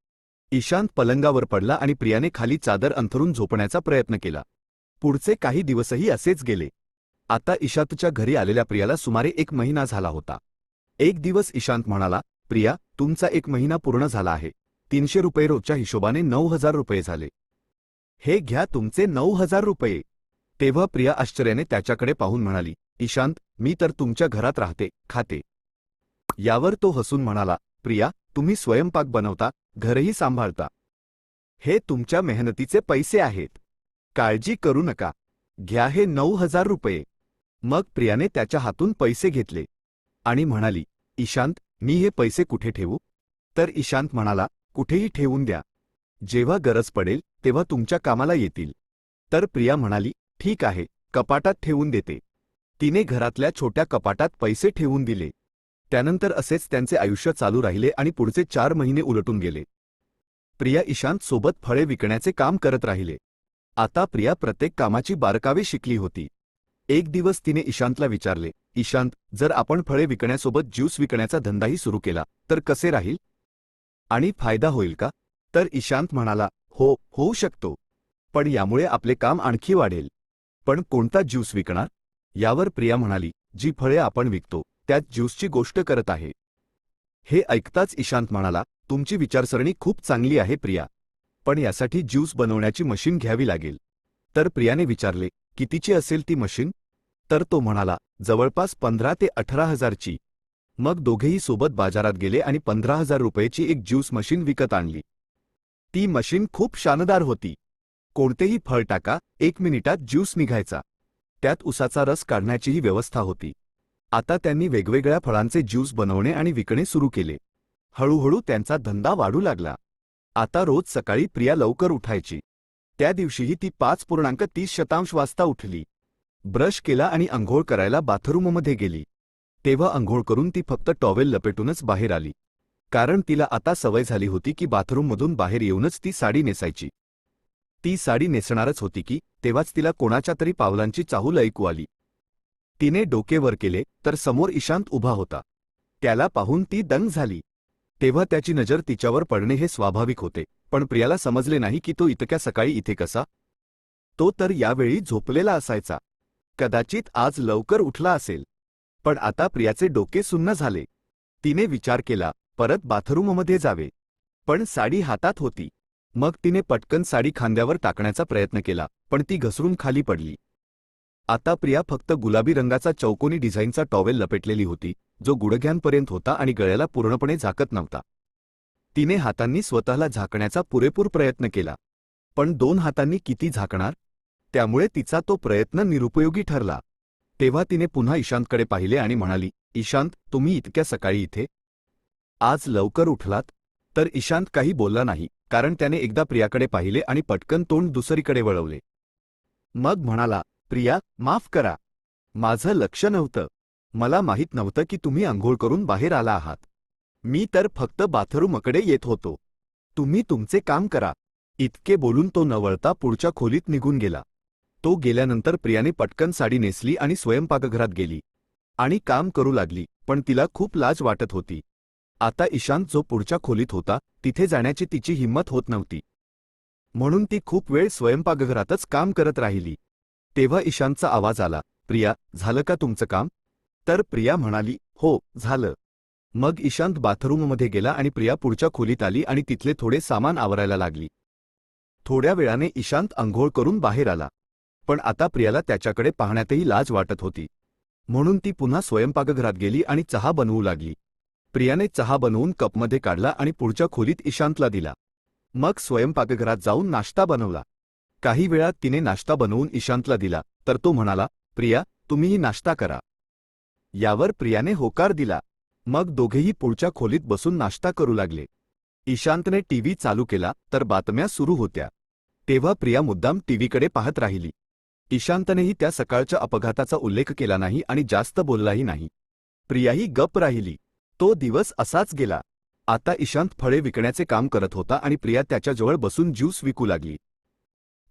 ईशांत पलंगावर पडला आणि प्रियाने खाली चादर अंथरून झोपण्याचा प्रयत्न केला. पुढचे काही दिवसही असेच गेले. आता ईशांतच्या घरी आलेल्या प्रियाला सुमारे 1 महिना झाला होता. एक दिवस ईशांत म्हणाला, प्रिया, तुमचा 1 महिना पूर्ण झाला आहे. 300 रुपये रोजच्या हिशोबाने 9,000 रुपये झाले. हे घ्या तुमचे 9,000 रुपये. तेव्हा प्रिया आश्चर्याने त्याच्याकडे पाहून म्हणाली, ईशांत, मी तर तुमच्या घरात राहते, खाते. यावर तो हसून म्हणाला, प्रिया, तुम्ही स्वयंपाक बनवता, घरही सांभाळता. हे तुमच्या मेहनतीचे पैसे आहेत. काळजी करू नका. घ्या हे 9,000 रुपये. मग प्रियाने त्याच्या हातून पैसे घेतले आणि म्हणाली, ईशांत, मी हे पैसे कुठे ठेवू? तर ईशांत म्हणाला, कुठेही ठेवून द्या. जेव्हा गरज पडेल तेव्हा तुमच्या कामाला येतील. तर प्रिया म्हणाली, ठीक आहे, कपाटात ठेवून देते. तिने घरातल्या छोट्या कपाटात पैसे ठेवून दिले. त्यानंतर असेच त्यांचे आयुष्य चालू राहिले आणि पुढचे 4 महिने उलटून गेले. प्रिया ईशांत सोबत फळे विकण्याचे काम करत राहिले. आता प्रिया प्रत्येक कामाची बारकावे शिकली होती. एक दिवस तिने ईशांतला विचारले, ईशांत, जर आपण फळे विकण्यासोबत ज्यूस विकण्याचा धंदाही सुरू केला तर कसे राहील? आणि फायदा होईल का? तर ईशांत म्हणाला, हो, होऊ शकतो. पण यामुळे आपले काम आणखी वाढेल. पण कोणता ज्यूस विकणार? यावर प्रिया म्हणाली, जी फळे आपण विकतो त्यात ज्यूसची गोष्ट करत आहे. हे ऐकताच ईशांत म्हणाला, तुमची विचारसरणी खूप चांगली आहे प्रिया. पण यासाठी ज्यूस बनवण्याची मशीन घ्यावी लागेल. तर प्रियाने विचारले, कितीची असेल ती मशीन? तर तो म्हणाला, जवळपास 15 ते 18,000 ची. मग दोघेही सोबत बाजारात गेले आणि 15,000 रुपयाची एक ज्यूस मशीन विकत आणली. ती मशीन खूप शानदार होती. कोणतेही फळ टाका, 1 मिनिटात ज्यूस निघायचा. त्यात उसाचा रस काढण्याचीही व्यवस्था होती. आता त्यांनी वेगवेगळ्या फळांचे ज्यूस बनवणे आणि विकणे सुरू केले. हळूहळू त्यांचा धंदा वाढू लागला. आता रोज सकाळी प्रिया लवकर उठायची. त्या दिवशीही ती 5.30 वाजता उठली. ब्रश केला आणि अंघोळ करायला बाथरूममध्ये गेली. तेव्हा अंघोळ करून ती फक्त टॉवेल लपेटूनच बाहेर आली. कारण तिला आता सवय झाली होती की बाथरूममधून बाहेर येऊनच ती साडी नेसायची. ती साडी नेसणारच होती की तेव्हाच तिला कोणाच्या तरी पावलांची चाहूल ऐकू आली. तिने डोके वर केले तर समोर ईशांत उभा होता. त्याला पाहून ती दंग झाली. तेव्हा त्याची नजर तिच्यावर पडणे हे स्वाभाविक होते, पण प्रियाला समजले नाही की तो इतक्या सकाळी इथे कसा? तो तर यावेळी झोपलेला असायचा. कदाचित आज लवकर उठला असेल. पण आता प्रियाचे डोके सुन्न झाले. तिने विचार केला, परत बाथरूममध्ये जावे. पण साडी हातात होती. मग तिने पटकन साडी खांद्यावर टाकण्याचा प्रयत्न केला, पण ती घसरून खाली पडली. आता प्रिया फक्त गुलाबी रंगाचा चौकोनी डिझाईनचा टॉवेल लपेटलेली होती, जो गुडघ्यांपर्यंत होता आणि गळ्याला पूर्णपणे झाकत नव्हता. तिने हातांनी स्वतःला झाकण्याचा पुरेपूर प्रयत्न केला, पण 2 हातांनी किती झाकणार? त्यामुळे तिचा तो प्रयत्न निरुपयोगी ठरला. तेव्हा तिने पुन्हा ईशांतकडे पाहिले आणि म्हणाली, "ईशांत, तुम्ही इतक्या सकाळी इथे? आज लवकर उठलात?" तर ईशांत काही बोलला नाही, कारण त्याने एकदा प्रियाकडे पाहिले आणि पटकन तोंड दुसरीकडे वळवले. मग म्हणाला, "प्रिया, माफ करा. माझं लक्ष नव्हतं. मला माहीत नव्हतं की तुम्ही अंघोळ करून बाहेर आला आहात. मी तर फक्त बाथरूमकडे येत होतो. तुम्ही तुमचे काम करा." इतके बोलून तो न वळता पुढच्या खोलीत निघून गेला. तो गेल्यानंतर प्रियाने पटकन साडी नेसली आणि स्वयंपाकघरात गेली आणि काम करू लागली, पण तिला खूप लाज वाटत होती. आता ईशांत जो पुढच्या खोलीत होता, तिथे जाण्याची तिची हिंमत होत नव्हती. म्हणून ती खूप वेळ स्वयंपाकघरातच काम करत राहिली. तेव्हा ईशांतचा आवाज आला, "प्रिया, झालं का तुमचं काम?" तर प्रिया म्हणाली, "हो, झालं." मग ईशांत बाथरूममध्ये गेला आणि प्रिया पुढच्या खोलीत आली आणि तिथले थोडे सामान आवरायला लागली. थोड्या वेळाने ईशांत अंघोळ करून बाहेर आला, पण आता प्रियाला त्याच्याकडे पाहण्यातही लाज वाटत होती. म्हणून ती पुन्हा स्वयंपाकघरात गेली आणि चहा बनवू लागली. प्रियाने चहा बनवून कपमध्ये काढला आणि पुढच्या खोलीत ईशांतला दिला. मग स्वयंपाकघरात जाऊन नाश्ता बनवला. काही वेळात तिने नाश्ता बनवून ईशांतला दिला, तर तो म्हणाला, "प्रिया, तुम्हीही नाश्ता करा." यावर प्रियाने होकार दिला. मग दोघेही पुढच्या खोलीत बसून नाश्ता करू लागले. ईशांतने टीव्ही चालू केला, तर बातम्या सुरू होत्या. तेव्हा प्रिया मुद्दाम टीव्हीकडे पाहत राहिली. ईशांतनेही त्या सकाळच्या अपघाताचा उल्लेख केला नाही आणि जास्त बोललाही नाही. प्रियाही गप्प राहिली. तो दिवस असाच गेला. आता ईशांत फळे विकण्याचे काम करत होता आणि प्रिया त्याच्याजवळ बसून ज्यूस विकू लागली.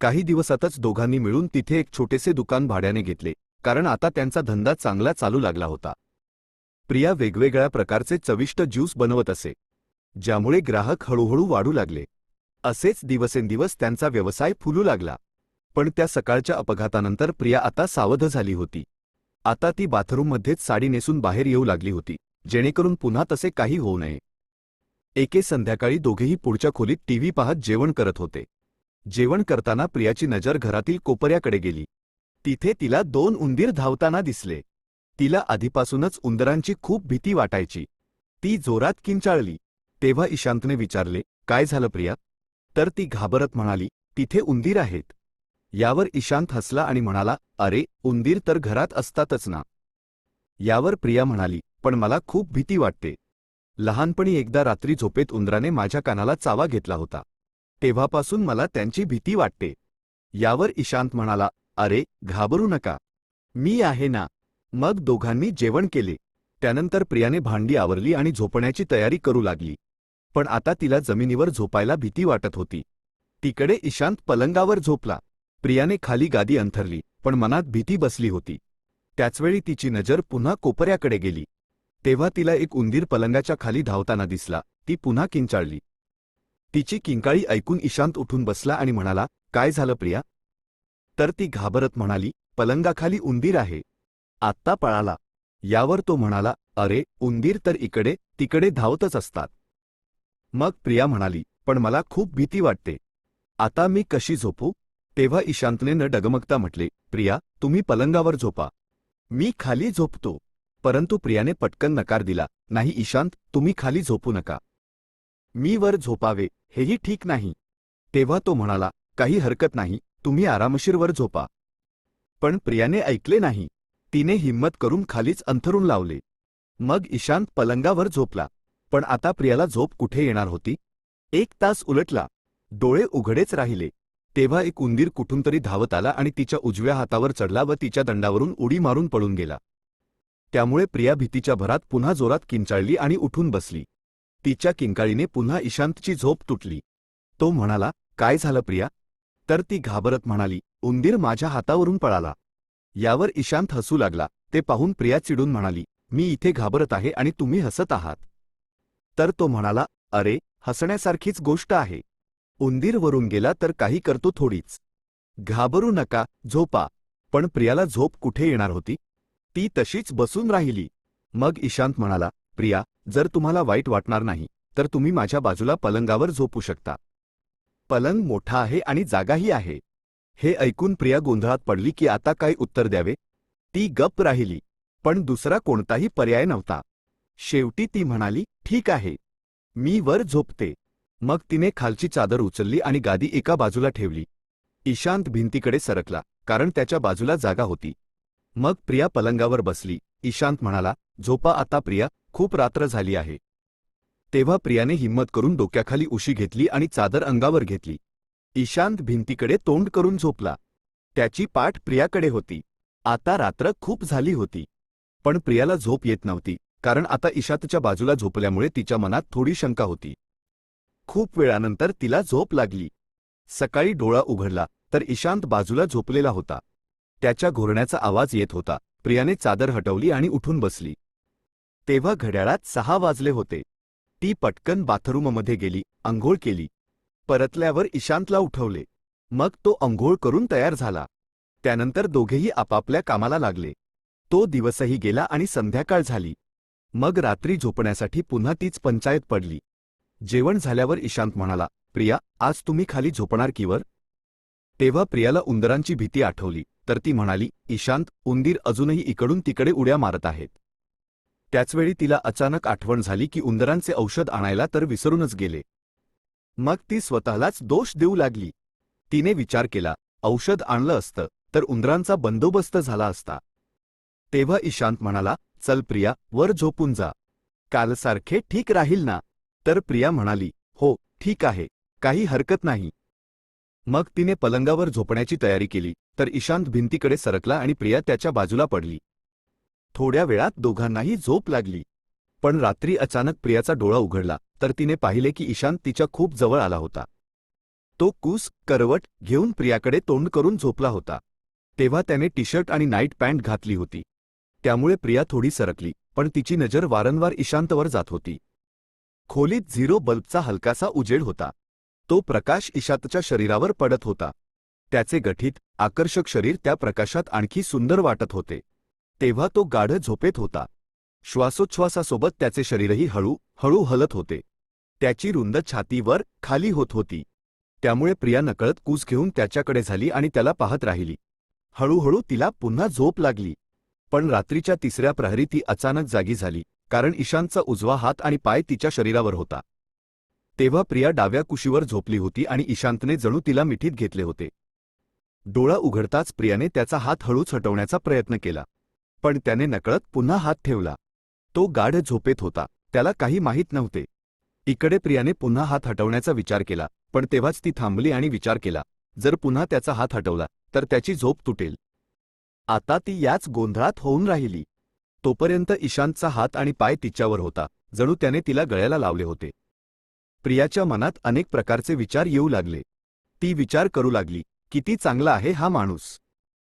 काही दिवसातच दोघांनी मिळून तिथे एक छोटेसे दुकान भाड्याने घेतले, कारण आता त्यांचा धंदा चांगला चालू लागला होता. प्रिया वेगवेगळ्या प्रकारचे चविष्ट ज्यूस बनवत असे, ज्यामुळे ग्राहक हळूहळू वाढू लागले. असेच दिवसेंदिवस त्यांचा व्यवसाय फुलू लागला. पण त्या सकाळच्या अपघातानंतर प्रिया आता सावध झाली होती. आता ती बाथरूममध्येच साडी नेसून बाहेर येऊ लागली होती, जेणेकरून पुन्हा तसे काही होऊ नये. एके संध्याकाळी दोघेही पुढच्या खोलीत टीव्ही पाहत जेवण करत होते. जेवण करताना प्रियाची नजर घरातील कोपऱ्याकडे गेली. तिथे तिला 2 उंदीर धावताना दिसले. तिला आधीपासूनच उंदरांची खूप भीती वाटायची. ती जोरात किंचाळली. तेव्हा ईशांतने विचारले, "काय झालं प्रिया?" तर ती घाबरत म्हणाली, "तिथे उंदीर आहेत." यावर ईशांत हसला आणि म्हणाला, "अरे, उंदीर तर घरात असतातच ना." यावर प्रिया म्हणाली, "पण मला खूप भीती वाटते. लहानपणी एकदा रात्री झोपेत उंदराने माझ्या कानाला चावा घेतला होता. तेव्हापासून मला त्यांची भीती वाटते." यावर ईशांत म्हणाला, "अरे, घाबरू नका. मी आहे ना." मग दोघांनी जेवण केले. त्यानंतर प्रियाने भांडी आवरली आणि झोपण्याची तयारी करू लागली. पण आता तिला जमिनीवर झोपायला भीती वाटत होती. तिकडे ईशांत पलंगावर झोपला. प्रियाने खाली गादी अंथरली, पण मनात भीती बसली होती. त्याचवेळी तिची नजर पुन्हा कोपऱ्याकडे गेली. तेव्हा तिला एक उंदीर पलंगाच्या खाली धावताना दिसला. ती पुन्हा किंचाळली. तिची किंकाळी ऐकून ईशांत उठून बसला आणि म्हणाला, "काय झालं प्रिया?" तर ती घाबरत म्हणाली, "पलंगाखाली उंदीर आहे. आत्ता पळाला." यावर तो म्हणाला, "अरे, उंदीर तर इकडे तिकडे धावतच असतात." मग प्रिया म्हणाली, "पण मला खूप भीती वाटते. आता मी कशी झोपू?" तेव्हा ईशांतने न डगमगता म्हटले, "प्रिया, तुम्ही पलंगावर झोपा. मी खाली झोपतो." परंतु प्रियाने पटकन नकार दिला, "नाही ईशांत, तुम्ही खाली झोपू नका. मी वर झोपावे, हेही ठीक नाही." तेव्हा तो म्हणाला, "काही हरकत नाही, तुम्ही आरामशीर वर झोपा." पण प्रियाने ऐकले नाही. तिने हिम्मत करून खालीच अंथरून लावले. मग ईशांत पलंगावर झोपला. पण आता प्रियाला झोप कुठे येणार होती? 1 तास उलटला. डोळे उघडेच राहिले. तेव्हा एक उंदीर कुठून तरी धावत आला आणि तिच्या उजव्या हातावर चढला व तिच्या दंडावरून उडी मारून पळून गेला. त्यामुळे प्रिया भीतीच्या भरात पुन्हा जोरात किंचाळली आणि उठून बसली. तिच्या किंकाळीने पुन्हा ईशांतची झोप तुटली. तो म्हणाला, "काय झालं प्रिया?" तर ती घाबरत म्हणाली, "उंदीर माझ्या हातावरून पळाला." यावर ईशांत हसू लागला. ते पाहून प्रिया चिडून म्हणाली, "मी इथे घाबरत आहे आणि तुम्ही हसत आहात." तर तो म्हणाला, "अरे, हसण्यासारखीच गोष्ट आहे. उंदीर वरून गेला तर काही करतो थोडीच. घाबरू नका, झोपा." पण प्रियाला झोप कुठे येणार होती? ती तशीच बसून राहिली. मग ईशांत म्हणाला, "प्रिया, जर तुम्हाला वाईट वाटणार नाही, तर तुम्ही माझ्या बाजूला पलंगावर झोपू शकता. पलंग मोठा आहे आणि जागाही आहे." हे ऐकून प्रिया गोंधळात पडली की आता काय उत्तर द्यावे. ती गप्प राहिली, पण दुसरा कोणताही पर्याय नव्हता. शेवटी ती म्हणाली, ठीक आहे, मी वर झोपते. मग तिने खालची चादर उचलली आणि गादी एका बाजूला ठेवली. ईशांत भिंतीकडे सरकला, कारण त्याच्या बाजूला जागा होती. मग प्रिया पलंगावर बसली. ईशांत म्हणाला, झोपा आता प्रिया, खूप रात्र झाली आहे. तेव्हा प्रियाने हिम्मत करून डोक्याखाली उशी घेतली आणि चादर अंगावर घेतली. ईशांत भिंतीकडे तोंड करून झोपला. त्याची पाठ प्रियाकडे होती. आता रात्र खूप झाली होती, पण प्रियाला झोप येत नव्हती, कारण आता ईशांतच्या बाजूला झोपल्यामुळे तिच्या मनात थोडी शंका होती. खूप वेळानंतर तिला झोप लागली. सकाळी डोळा उघडला तर ईशांत बाजूला झोपलेला होता. त्याच्या घोरण्याचा आवाज येत होता. प्रियाने चादर हटवली आणि उठून बसली. तेव्हा घड्याळात 6 वाजले होते. ती पटकन बाथरूममध्ये गेली, अंघोळ केली. परतल्यावर ईशांतला उठवले. मग तो अंघोळ करून तयार झाला. त्यानंतर दोघेही आपापल्या कामाला लागले. तो दिवसही गेला आणि संध्याकाळ झाली. मग रात्री झोपण्यासाठी पुन्हा तीच पंचायत पडली. जेवण झाल्यावर ईशांत म्हणाला, प्रिया, आज तुम्ही खाली झोपणार की वर? तेव्हा प्रियाला उंदरांची भीती आठवली, तर ती म्हणाली, ईशांत, उंदीर अजूनही इकडून तिकडे उड्या मारत आहेत. त्याचवेळी तिला अचानक आठवण झाली की उंदरांचे औषध आणायला तर विसरूनच गेले. मग ती स्वतःलाच दोष देऊ लागली. तिने विचार केला, औषध आणलं असतं तर उंदरांचा बंदोबस्त झाला असता. तेव्हा ईशांत म्हणाला, चल प्रिया, वर झोपून जा. कालसारखे ठीक राहील ना? तर प्रिया म्हणाली, हो, ठीक आहे, काही हरकत नाही. मग तिने पलंगावर झोपण्याची तयारी केली, तर ईशांत भिंतीकडे सरकला आणि प्रिया त्याच्या बाजूला पडली. थोड्या वेळात दोघांनाही झोप लागली. पण रात्री अचानक प्रियाचा डोळा उघडला तर तिने पाहिले की ईशांत तिच्या खूप जवळ आला होता. तो कूस करवट घेऊन प्रियाकडे तोंड करून झोपला होता. तेव्हा त्याने टी-शर्ट आणि नाईट पॅन्ट घातली होती. त्यामुळे प्रिया थोडी सरकली, पण तिची नजर वारंवार ईशांतवर जात होती. खोलीत 0 बल्बचा हलकासा उजेड होता. तो प्रकाश ईशांतच्या शरीरावर पडत होता. त्याचे गठीत, आकर्षक शरीर त्या प्रकाशात आणखी सुंदर वाटत होते. तेव्हा तो गाढ झोपेत होता. श्वासोच्छवासासोबत त्याचे शरीरही हळूहळू हलत होते. त्याची रुंद छाती वर खाली होत होती. त्यामुळे प्रिया नकळत कूस घेऊन त्याच्याकडे झाली आणि त्याला पाहत राहिली. हळूहळू तिला पुन्हा झोप लागली. पण रात्रीच्या 3ऱ्या प्रहरी ती अचानक जागी झाली, कारण ईशांतचा उजवा हात आणि पाय तिच्या शरीरावर होता. तेव्हा प्रिया डाव्या कुशीवर झोपली होती आणि ईशांतने जणू तिला मिठीत घेतले होते. डोळा उघडताच प्रियाने त्याचा हात हळूच हटवण्याचा प्रयत्न केला, पण त्याने नकळत पुन्हा हात ठेवला. तो गाढ झोपेत होता, त्याला काही माहीत नव्हते. इकडे प्रियाने पुन्हा हात हटवण्याचा विचार केला, पण तेव्हाच ती थांबली आणि विचार केला, जर पुन्हा त्याचा हात हटवला तर त्याची झोप तुटेल. आता ती याच गोंधळात होऊन राहिली. तोपर्यंत ईशांतचा हात आणि पाय तिच्यावर होता, जणू त्याने तिला गळ्याला लावले होते. प्रियाच्या मनात अनेक प्रकारचे विचार येऊ लागले. ती विचार करू लागली, किती चांगला आहे हा माणूस.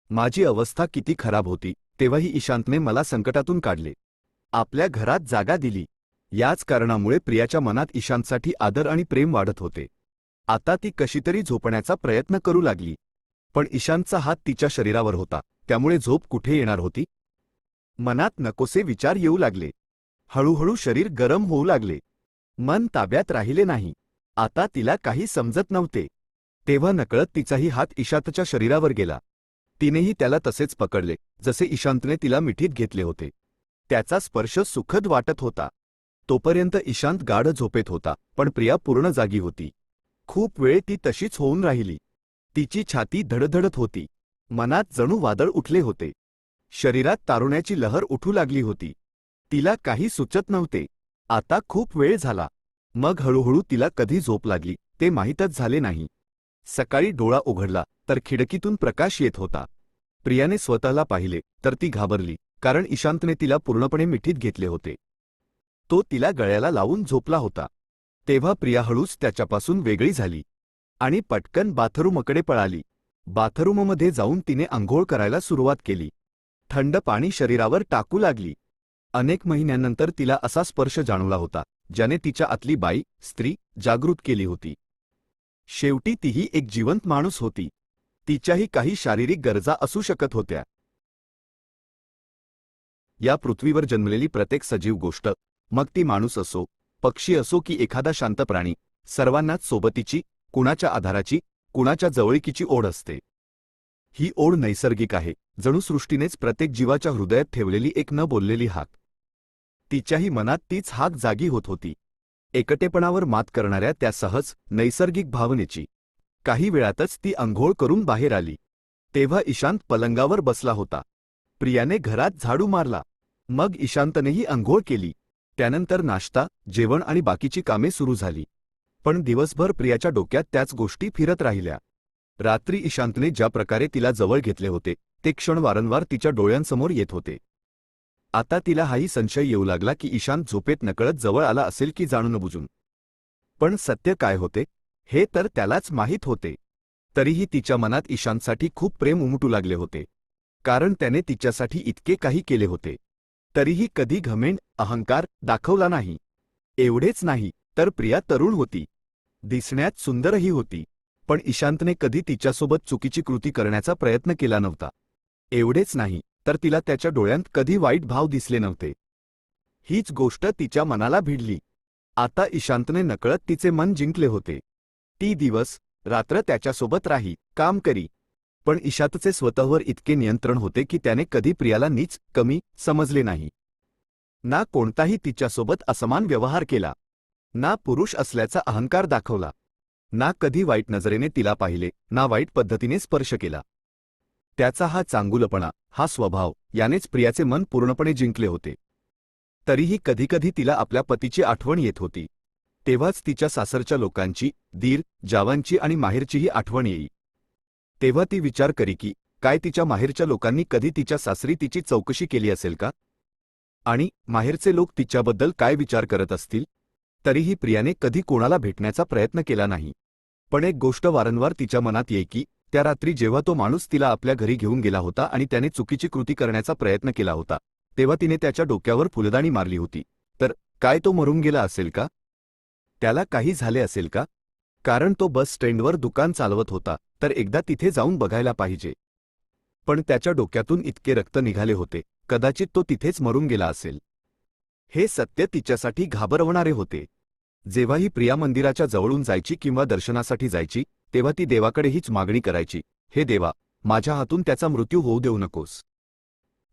माझी अवस्था किती खराब होती, तेव्हाही ईशांतने मला संकटातून काढले. आपल्या घरात जागा दिली. याच कारणामुळे प्रियाच्या मनात ईशांतसाठी आदर आणि प्रेम वाढत होते. आता ती कशीतरी झोपण्याचा प्रयत्न करू लागली, पण ईशांतचा हात तिच्या शरीरावर होता, त्यामुळे झोप कुठे येणार होती? मनात नकोसे विचार येऊ लागले. हळूहळू शरीर गरम होऊ लागले. मन ताब्यात राहिले नाही. आता तिला काही समजत नव्हते. तेव्हा नकळत तिचाही हात ईशांतच्या शरीरावर गेला. तिनेही त्याला तसेच पकडले, जसे ईशांतने तिला मिठीत घेतले होते. त्याचा स्पर्श सुखद वाटत होता. तोपर्यंत ईशांत गाढ झोपेत होता, पण प्रिया पूर्ण जागी होती. खूप वेळ ती तशीच होऊन राहिली. तिची छाती धडधडत होती. मनात जणू वादळ उठले होते. शरीरात तारुण्याची लहर उठू लागली होती. तिला काही सुचत नव्हते. आता खूप वेळ झाला. मग हळूहळू तिला कधी झोप लागली ते माहीतच झाले नाही. सकाळी डोळा उघडला तर खिडकीतून प्रकाश येत होता. प्रियाने स्वतःला पाहिले तर ती घाबरली, कारण ईशांतने तिला पूर्णपणे मिठीत घेतले होते. तो तिला गळ्याला लावून झोपला होता. तेव्हा प्रिया हळूच त्याच्यापासून वेगळी झाली आणि पटकन बाथरूमकडे पळाली. बाथरूममध्ये जाऊन तिने अंघोळ करायला सुरुवात केली. थंड पाणी शरीरावर टाकू लागली. अनेक महिन्यांनंतर तिला असा स्पर्श जाणवला होता, ज्याने तिच्या आतली बाई, स्त्री, जागृत केली होती. शेवटी तीही एक जिवंत माणूस होती. तिच्याही काही शारीरिक गरजा असू शकत होत्या. या पृथ्वीवर जन्मलेली प्रत्येक सजीव गोष्ट, मग ती माणूस असो, पक्षी असो की एखादा शांत प्राणी, सर्वांनाच सोबतीची, कुणाच्या आधाराची, कुणाच्या जवळकीची ओढ असते. ही ओढ नैसर्गिक आहे, जणू सृष्टीनेच प्रत्येक जीवाच्या हृदयात ठेवलेली एक न बोललेली हाक. तिच्याही मनात तीच हाक जागी होत होती, एकटेपणावर मात करणाऱ्या त्या सहज नैसर्गिक भावनेची. काही वेळातच ती अंघोळ करून बाहेर आली. तेव्हा ईशांत पलंगावर बसला होता. प्रियाने घरात झाडू मारला. मग ईशांतनेही अंघोळ केली. त्यानंतर नाश्ता, जेवण आणि बाकीची कामे सुरू झाली. पण दिवसभर प्रियाच्या डोक्यात त्याच गोष्टी फिरत राहिल्या. रात्री ईशांतने ज्या प्रकारे तिला जवळ घेतले होते ते क्षण वारंवार तिच्या डोळ्यांसमोर येत होते. आता तिला हाही संशय येऊ लागला की ईशांत झोपेत नकळत जवळ आला असेल की जाणून बुजून. पण सत्य काय होते हे तर त्यालाच माहीत होते. तरीही तिच्या मनात ईशांतसाठी खूप प्रेम उमटू लागले होते, कारण त्याने तिच्यासाठी इतके काही केले होते. तरीही कधी घमेंड, अहंकार दाखवला नाही. एवढेच नाही तर प्रिया तरुण होती, दिसण्यात सुंदरही होती. पण ईशांतने कधी तिच्यासोबत चुकीची कृती करण्याचा प्रयत्न केला नव्हता. एवढेच नाही तर तिला त्याच्या डोळ्यांत कधी वाईट भाव दिसले नव्हते. हीच गोष्ट तिच्या मनाला भिडली. आता ईशांतने नकळत तिचे मन जिंकले होते. ती दिवस रात्र त्याच्यासोबत राही, काम करी. पण ईशातचे स्वतःवर इतके नियंत्रण होते की त्याने कधी प्रियाला नीच, कमी समजले नाही. ना कोणताही तिच्यासोबत असमान व्यवहार केला, ना पुरुष असल्याचा अहंकार दाखवला, ना कधी वाईट नजरेने तिला पाहिले, ना वाईट पद्धतीने स्पर्श केला. त्याचा हा चांगुलपणा, हा स्वभाव यानेच प्रियाचे मन पूर्णपणे जिंकले होते. तरीही कधीकधी तिला आपल्या पतीची आठवण येत होती. तेव्हाच तिच्या सासरच्या लोकांची, दीर, जावांची आणि माहेरचीही आठवण येई. तेव्हा ती विचार करी की काय तिच्या माहेरच्या लोकांनी कधी तिच्या सासरी तिची चौकशी केली असेल का? आणि माहेरचे लोक तिच्याबद्दल काय विचार करत असतील? तरीही प्रियाने कधी कोणाला भेटण्याचा प्रयत्न केला नाही. पण एक गोष्ट वारंवार तिच्या मनात येई की त्या रात्री जेव्हा तो माणूस तिला आपल्या घरी घेऊन गेला होता आणि त्याने चुकीची कृती करण्याचा प्रयत्न केला होता, तेव्हा तिने त्याच्या डोक्यावर फुलदाणी मारली होती. तर काय तो मरून गेला असेल का? त्याला काही झाले असेल का? कारण तो बस स्टँडवर दुकान चालवत होता, तर एकदा तिथे जाऊन बघायला पाहिजे. पण त्याच्या डोक्यातून इतके रक्त निघाले होते, कदाचित तो तिथेच मरून गेला असेल. हे सत्य तिच्यासाठी घाबरवणारे होते. जेव्हाही प्रिया मंदिराच्या जवळून जायची किंवा दर्शनासाठी जायची, तेव्हा ती देवाकडे हीच मागणी करायची, हे देवा, माझ्या हातून त्याचा मृत्यू होऊ देऊ नकोस.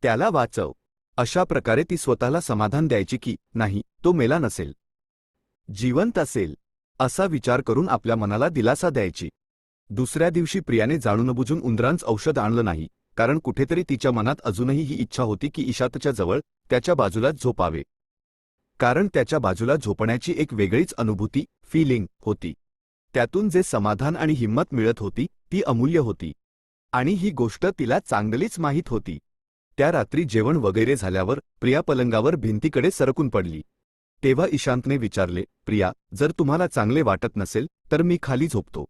त्याला वाचव. अशा प्रकारे ती स्वतःला समाधान द्यायची की नाही, तो मेला नसेल, जिवंत असेल, असा विचार करून आपल्या मनाला दिलासा द्यायची. दुसऱ्या दिवशी प्रियाने जाणूनबुजून उंदरांचं औषध आणलं नाही, कारण कुठेतरी तिच्या मनात अजूनही ही इच्छा होती की ईशातच्या जवळ, त्याच्या बाजूलाच झोपावे. कारण त्याच्या बाजूला झोपण्याची एक वेगळीच अनुभूती, फीलिंग होती. त्यातून जे समाधान आणि हिंमत मिळत होती ती अमूल्य होती. आणि ही गोष्ट तिला चांगलीच माहीत होती. त्या रात्री जेवण वगैरे झाल्यावर प्रिया पलंगावर भिंतीकडे सरकून पडली. तेव्हा ईशांतने विचारले, प्रिया, जर तुम्हाला चांगले वाटत नसेल तर मी खाली झोपतो.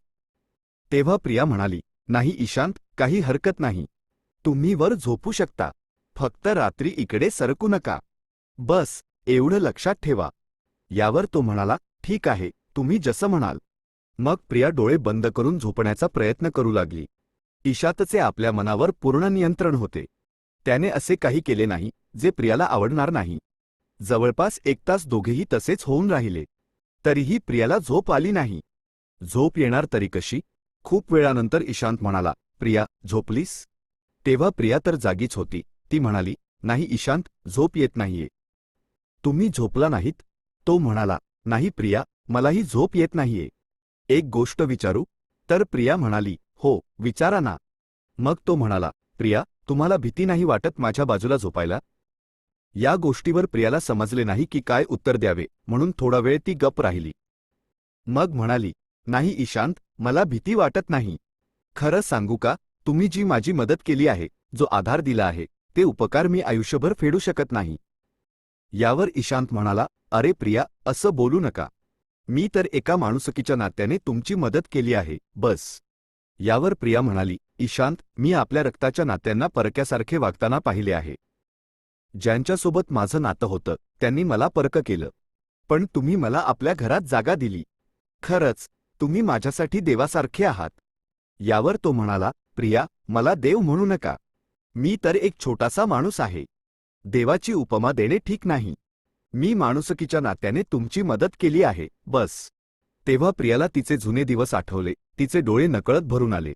तेव्हा प्रिया म्हणाली, नाही ईशांत, काही हरकत नाही. तुम्ही वर झोपू शकता. फक्त रात्री इकडे सरकू नका. बस एवढं लक्षात ठेवा. यावर तो म्हणाला, ठीक आहे, तुम्ही जसं म्हणाल. मग प्रिया डोळे बंद करून झोपण्याचा प्रयत्न करू लागली. ईशातचे आपल्या मनावर पूर्ण नियंत्रण होते. त्याने असे काही केले नाही जे प्रियाला आवडणार नाही. जवळपास 1 तास दोघेही तसेच होऊन राहिले. तरीही प्रियाला झोप आली नाही. झोप येणार तरी कशी? खूप वेळानंतर ईशांत म्हणाला, प्रिया, झोपलीस? तेव्हा प्रिया तर जागीच होती. ती म्हणाली, नाही ईशांत, झोप येत नाहीये. तुम्ही झोपला नाहीत? तो म्हणाला, नाही प्रिया, मलाही झोप येत नाहीये. एक गोष्ट विचारू? तर प्रिया म्हणाली, हो, विचारा ना. मग तो म्हणाला, प्रिया, तुम्हाला भीती नाही वाटत माझ्या बाजूला झोपायला? या गोष्टीवर प्रियाला समजले नाही की काय उत्तर द्यावे, म्हणून थोडा वेळ ती गप्प राहिली. मग म्हणाली, नाही ईशांत, मला भीती वाटत नाही. खरं सांगू का, तुम्ही जी माझी मदत केली आहे, जो आधार दिला आहे, ते उपकार मी आयुष्यभर फेडू शकत नाही. यावर ईशांत म्हणाला, अरे प्रिया, असं बोलू नका. मी तर एका माणुसकीच्या नात्याने तुमची मदत केली आहे, बस. यावर प्रिया म्हणाली, ईशांत, मी आपल्या रक्ताच्या नात्यांना परक्यासारखे वागताना पाहिले आहे. ज्यांच्यासोबत माझं नातं होतं त्यांनी मला परक केलं. पण तुम्ही मला आपल्या घरात जागा दिली. खरंच, तुम्ही माझ्यासाठी देवासारखे आहात. यावर तो म्हणाला, प्रिया, मला देव म्हणू नका. मी तर एक छोटासा माणूस आहे. देवाची उपमा देणे ठीक नाही. मी माणुसकीच्या नात्याने तुमची मदत केली आहे, बस. तेव्हा प्रियाला तिचे जुने दिवस आठवले. तिचे डोळे नकळत भरून आले.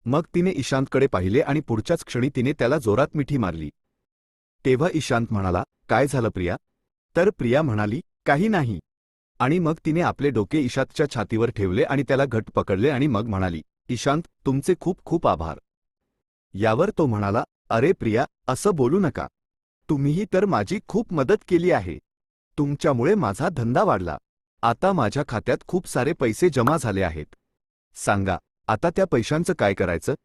मग तिने ईशांतकडे पाहिले आणि पुढच्याच क्षणी तिने त्याला जोरात मिठी मारली. तेव्हा ईशांत म्हणाला, काय झालं प्रिया? तर प्रिया म्हणाली, काही नाही. आणि मग तिने आपले डोके ईशांतच्या छातीवर ठेवले आणि त्याला घट्ट पकडले आणि मग म्हणाली, ईशांत, तुमचे खूप खूप आभार. यावर तो म्हणाला, अरे प्रिया, असं बोलू नका. तुम्हीही तर माझी खूप मदत केली आहे. तुमच्यामुळे माझा धंदा वाढला. आता माझ्या खात्यात खूप सारे पैसे जमा झाले आहेत. सांगा, आता त्या पैशांचं काय करायचं?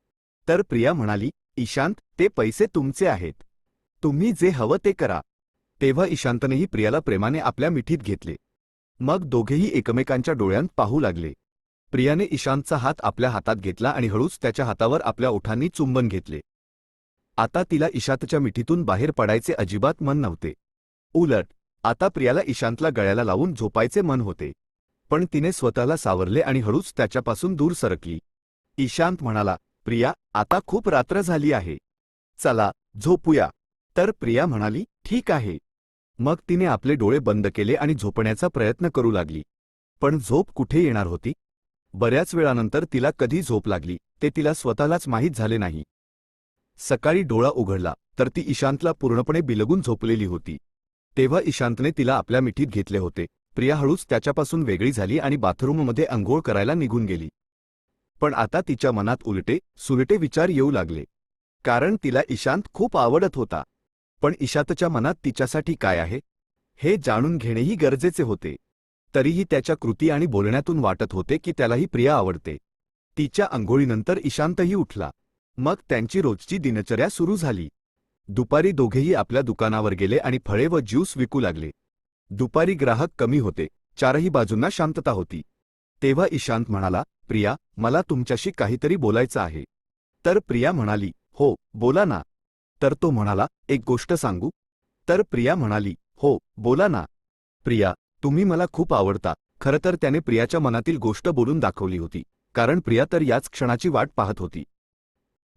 तर प्रिया म्हणाली, ईशांत, ते पैसे तुमचे आहेत. तुम्ही जे हवं ते करा. तेव्हा ईशांतनेही प्रियाला प्रेमाने आपल्या मिठीत घेतले. मग दोघेही एकमेकांच्या डोळ्यांत पाहू लागले. प्रियाने ईशांतचा हात आपल्या हातात घेतला आणि हळूच त्याच्या हातावर आपल्या ओठांनी चुंबन घेतले. आता तिला ईशांतच्या मिठीतून बाहेर पडायचे अजिबात मन नव्हते. उलट आता प्रियाला ईशांतला गळ्याला लावून झोपायचे मन होते. पण तिने स्वतःला सावरले आणि हळूच त्याच्यापासून दूर सरकली. ईशांत म्हणाला, प्रिया, आता खूप रात्र झाली आहे. चला, झोपूया. तर प्रिया म्हणाली, ठीक आहे. मग तिने आपले डोळे बंद केले आणि झोपण्याचा प्रयत्न करू लागली. पण झोप कुठे येणार होती? बऱ्याच वेळानंतर तिला कधी झोप लागली ते तिला स्वतःलाच माहीत झाले नाही. सकाळी डोळा उघडला तर ती ईशांतला पूर्णपणे बिलगून झोपलेली होती. तेव्हा ईशांतने तिला आपल्या मिठीत घेतले होते. प्रिया हळूच त्याच्यापासून वेगळी झाली आणि बाथरूममध्ये अंघोळ करायला निघून गेली. पण आता तिच्या मनात उलटे सुलटे विचार येऊ लागले. कारण तिला ईशांत खूप आवडत होता. पण ईशांतच्या मनात तिच्यासाठी काय आहे हे जाणून घेणेही गरजेचे होते. तरीही त्याच्या कृती आणि बोलण्यातून वाटत होते की त्यालाही प्रिया आवडते. तिच्या अंघोळीनंतर ईशांतही उठला. मग त्यांची रोजची दिनचर्या सुरू झाली. दुपारी दोघेही आपल्या दुकानावर गेले आणि फळे व ज्यूस विकू लागले. दुपारी ग्राहक कमी होते. चारही बाजूंना शांतता होती. तेव्हा ईशांत म्हणाला, प्रिया, मला तुमच्याशी काहीतरी बोलायचं आहे. तर प्रिया म्हणाली, हो, बोला ना. तर तो म्हणाला, एक गोष्ट सांगू? तर प्रिया म्हणाली, हो, बोला ना. प्रिया, तुम्ही मला खूप आवडता. खरं तर त्याने प्रियाच्या मनातील गोष्ट बोलून दाखवली होती. कारण प्रिया तर याच क्षणाची वाट पाहत होती.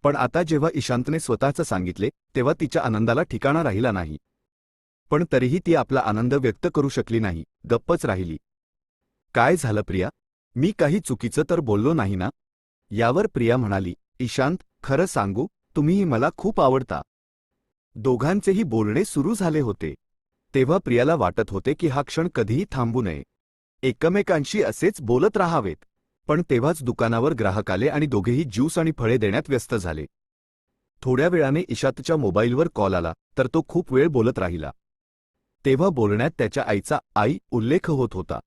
पण आता जेव्हा ईशांतने स्वतःचं सांगितले तेव्हा तिच्या आनंदाला ठिकाणा राहिला नाही. पण तरीही ती आपला आनंद व्यक्त करू शकली नाही. गप्पच राहिली. काय झालं प्रिया? मी काही चुकीचं तर बोललो नाही ना? यावर प्रिया म्हणाली, ईशांत, खरं सांगू, तुम्हीही मला खूप आवडता. दोघांचेही बोलणे सुरू झाले होते. तेव्हा प्रियाला वाटत होते की हा क्षण कधीही थांबू नये. एकमेकांशी असेच बोलत राहावेत. पण तेव्हाच दुकानावर ग्राहक आले आणि दोघेही ज्यूस आणि फळे देण्यात व्यस्त झाले. थोड्या वेळाने ईशांतच्या मोबाईलवर कॉल आला तर तो खूप वेळ बोलत राहिला. तेव्हा बोलण्यात त्याच्या आईचा उल्लेख होत होता.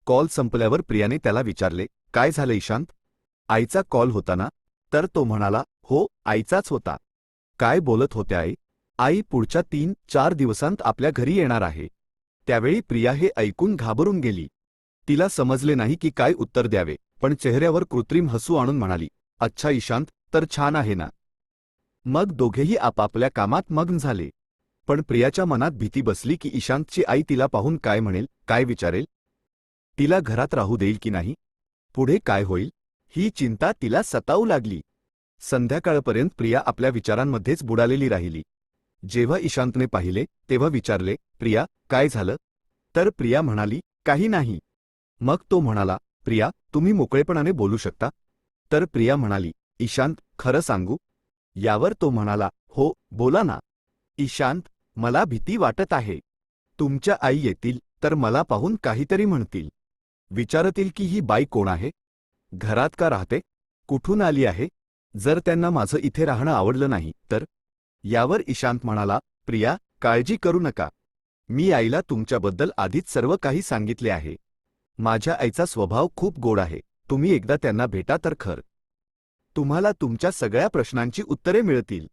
कॉल संपल्यावर प्रियाने त्याला विचारले, काय झालं ईशांत? आईचा कॉल होता ना? तर तो म्हणाला, हो, आईचाच होता. काय बोलत होत्या आई? आई पुढच्या 3-4 दिवसांत आपल्या घरी येणार आहे. त्यावेळी प्रिया हे ऐकून घाबरून गेली. तिला समजले नाही की काय उत्तर द्यावे. पण चेहऱ्यावर कृत्रिम हसू आणून म्हणाली, अच्छा ईशांत, तर छान आहे ना. मग दोघेही आपापल्या कामात मग्न झाले. पण प्रियाच्या मनात भीती बसली की ईशांतची आई तिला पाहून काय म्हणेल, काय विचारेल? तिला घरात राहू देईल की नाही? पुढे काय होईल? ही चिंता तिला सतावू लागली. संध्याकाळपर्यंत प्रिया आपल्या विचारांमध्येच बुडालेली राहिली. जेव्हा ईशांतने पाहिले तेव्हा विचारले, प्रिया, काय झालं? तर प्रिया म्हणाली, काही नाही. मग तो म्हणाला, प्रिया, तुम्ही मोकळेपणाने बोलू शकता? तर प्रिया म्हणाली, ईशांत, खरं सांगू? यावर तो म्हणाला, हो, बोला ना. ईशांत, मला भीती वाटत आहे. तुमच्या आई येतील तर मला पाहून काहीतरी म्हणतील. विचारतील की ही बाई कोण आहे? घरात का राहते? कुठून आली आहे? जर त्यांना माझं इथे राहणं आवडलं नाही तर? यावर ईशांत म्हणाला, प्रिया, काळजी करू नका. मी आईला तुमच्याबद्दल आधीच सर्व काही सांगितले आहे. माझ्या आईचा स्वभाव खूप गोड आहे. तुम्ही एकदा त्यांना भेटा तर खरं. तुम्हाला तुमच्या सगळ्या प्रश्नांची उत्तरे मिळतील.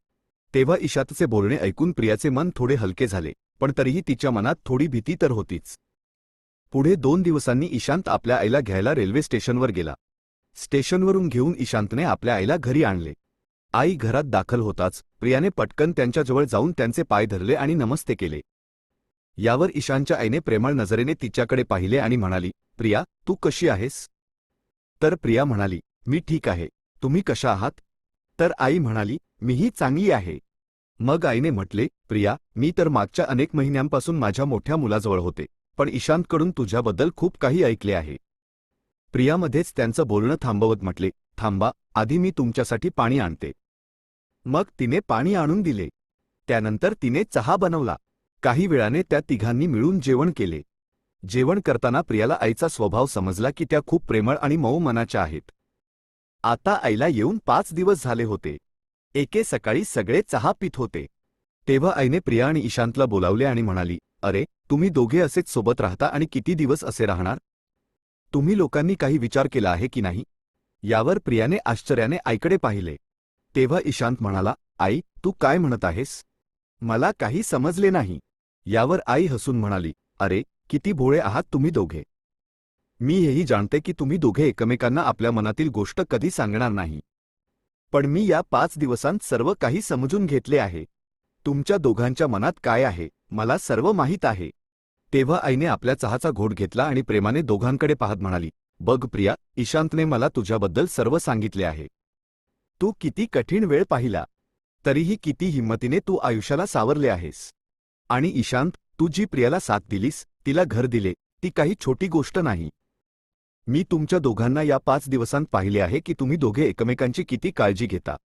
तेव्हा ईशांतचे बोलणे ऐकून प्रियाचे मन थोडे हलके झाले. पण तरीही तिच्या मनात थोडी भीती तर होतीच. पुढे 2 दिवसांनी ईशांत आपल्या आईला घ्यायला रेल्वे स्टेशनवर गेला. स्टेशनवरून घेऊन ईशांतने आपल्या आईला घरी आणले. आई घरात दाखल होताच प्रियाने पटकन त्यांच्याजवळ जाऊन त्यांचे पाय धरले आणि नमस्ते केले. यावर ईशांतच्या आईने प्रेमळ नजरेने तिच्याकडे पाहिले आणि म्हणाली, प्रिया, तू कशी आहेस? तर प्रिया म्हणाली, मी ठीक आहे. तुम्ही कशा आहात? तर आई म्हणाली, मीही चांगली आहे. मग आईने म्हटले, प्रिया, मी तर मागच्या अनेक महिन्यांपासून माझ्या मोठ्या मुलाजवळ होते. पण ईशांतकडून तुझ्याबद्दल खूप काही ऐकले आहे. प्रियामध्येच त्यांचं बोलणं थांबवत म्हटले, थांबा, आधी मी तुमच्यासाठी पाणी आणते. मग तिने पाणी आणून दिले. त्यानंतर तिने चहा बनवला. काही वेळाने त्या तिघांनी मिळून जेवण केले. जेवण करताना प्रियाला आईचा स्वभाव समजला की त्या खूप प्रेमळ आणि मऊ मनाच्या आहेत. आता आईला येऊन 5 दिवस झाले होते. एके सकाळी सगळे चहा पित होते. तेव्हा आईने प्रिया आणि ईशांतला बोलावले आणि म्हणाली, अरे, तुम्ही दोघे असेच सोबत राहता आणि किती दिवस असे राहणार? तुम्ही लोकांनी काही विचार केला आहे की नाही? यावर प्रियाने आश्चर्याने आईकडे पाहिले. तेव्हा ईशांत म्हणाला, आई, तू काय म्हणत आहेस? मला काही समजले नाही. यावर आई हसून म्हणाली, अरे, किती भोळे आहात तुम्ही दोघे. मी हेही जाणते की तुम्ही दोघे एकमेकांना आपल्या मनातील गोष्ट कधी सांगणार नाही. पण मी या 5 दिवसांत सर्व काही समजून घेतले आहे. तुमच्या दोघांच्या मनात काय आहे, मला सर्व माहीत आहे. तेव्हा आईने आपल्या चहाचा घोट घेतला आणि प्रेमाने दोघांकडे पाहत म्हणाली, बघ प्रिया, ईशांतने मला तुझ्याबद्दल सर्व सांगितले आहे. तू किती कठीण वेळ पाहिला, तरीही किती हिंमतीने तू आयुष्याला सावरले आहेस. आणि ईशांत, तू जी प्रियाला साथ दिलीस, तिला घर दिले, ती काही छोटी गोष्ट नाही. मी तुमच्या दोघांना या 5 दिवसांत पाहिले आहे की तुम्ही दोघे एकमेकांची किती काळजी घेता.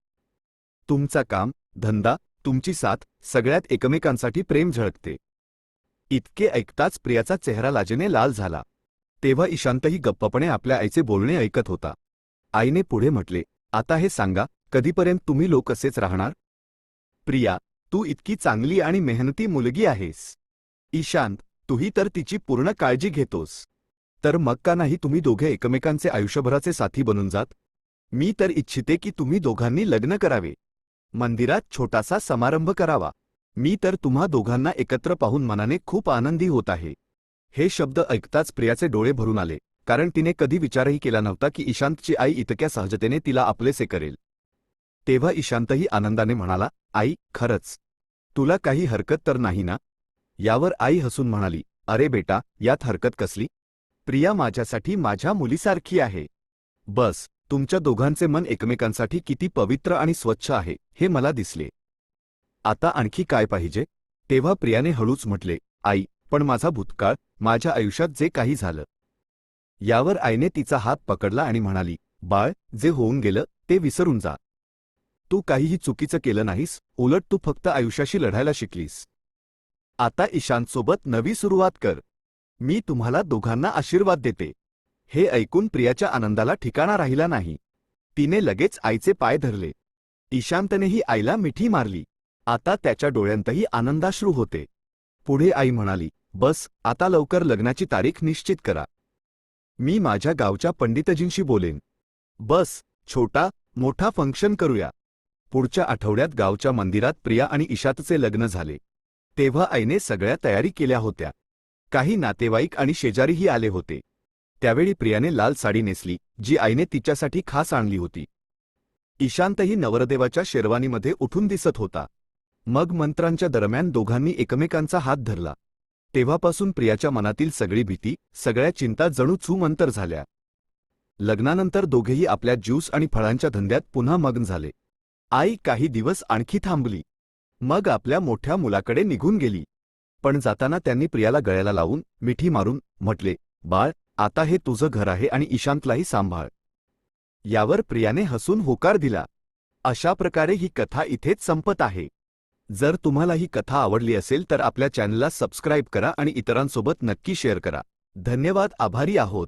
तुमचा काम, धंदा, तुमची साथ, सगळ्यात एकमेकांसाठी प्रेम झळकते. इतके ऐकताच प्रियाचा चेहरा लाजेने लाल झाला. तेव्हा ईशांतही गप्पपणे आपल्या आईचे बोलणे ऐकत होता. आईने पुढे म्हटले, आता हे सांगा, कधीपर्यंत तुम्ही लोक असेच राहणार? प्रिया, तू इतकी चांगली आणि मेहनती मुलगी आहेस. ईशांत, तूही तर तिची पूर्ण काळजी घेतोस. तर मग का नाही तुम्ही दोघे एकमेकांचे आयुष्यभराचे साथी बनून जात? मी तर इच्छिते की तुम्ही दोघांनी लग्न करावे. मंदिरात छोटासा समारंभ करावा. मी तर तुम्हा दोघांना एकत्र पाहून मनाने खूप आनंदी होत आहे. हे शब्द ऐकताच प्रियाचे डोळे भरून आले, कारण तिने कधी विचारही केला नव्हता की ईशांतची आई इतक्या सहजतेने तिला आपलेसे करेल. तेव्हा ईशांतही आनंदाने म्हणाला, आई, खरंच. तुला काही हरकत तर नाही ना? यावर आई हसून म्हणाली, अरे बेटा, यात हरकत कसली? प्रिया माझ्यासाठी माझ्या मुलीसारखी आहे. बस, तुमच्या दोघांचे मन एकमेकांसाठी किती पवित्र आणि स्वच्छ आहे, हे मला दिसले. आता आणखी काय पाहिजे? तेव्हा प्रियाने हळूच म्हटले, आई, पण माझा भूतकाळ, माझ्या आयुष्यात जे काही झालं. यावर आईने तिचा हात पकडला आणि म्हणाली, बाळ, जे होऊन गेलं ते विसरून जा. तू काहीही चुकीचं केलं नाहीस, उलट तू फक्त आयुष्याशी लढायला शिकलीस. आता ईशांतसोबत नवी सुरुवात कर. मी तुम्हाला दोघांना आशीर्वाद देते. हे ऐकून प्रियाच्या आनंदाला ठिकाणा राहिला नाही. तिने लगेच आईचे पाय धरले. ईशांतनेही आईला मिठी मारली. आता त्याच्या डोळ्यांतही आनंदाश्रू होते. पुढे आई म्हणाली, बस, आता लवकर लग्नाची तारीख निश्चित करा. मी माझ्या गावच्या पंडितजींशी बोलेन. बस, छोटा मोठा फंक्शन करूया. पुढच्या आठवड्यात गावच्या मंदिरात प्रिया आणि ईशातचे लग्न झाले. तेव्हा आईने सगळ्या तयारी केल्या होत्या. काही नातेवाईक आणि शेजारीही आले होते. त्यावेळी प्रियाने लाल साडी नेसली, जी आईने तिच्यासाठी खास आणली होती. ईशांतही नवरदेवाच्या शेरवानीमध्ये उठून दिसत होता. मग मंत्रांच्या दरम्यान दोघांनी एकमेकांचा हात धरला. तेव्हापासून प्रियाच्या मनातील सगळी भीती, सगळ्या चिंता जणू छूमंतर झाल्या. लग्नानंतर दोघेही आपल्या ज्यूस आणि फळांच्या धंद्यात पुन्हा मग्न झाले. आई काही दिवस आणखी थांबली. मग आपल्या मोठ्या मुलाकडे निघून गेली. पण जाताना त्यांनी प्रियाला गळ्याला लावून, मिठी मारून म्हटले, बाळ, आता हे तुझं घर आहे आणि ईशांतलाही सांभाळ. यावर प्रियाने हसून होकार दिला. अशा प्रकारे ही कथा इथेच संपत आहे. जर तुम्हाला ही कथा आवडली असेल तर आपल्या चॅनलला सबस्क्राईब करा आणि इतरांसोबत नक्की शेअर करा. धन्यवाद. आभारी आहोत.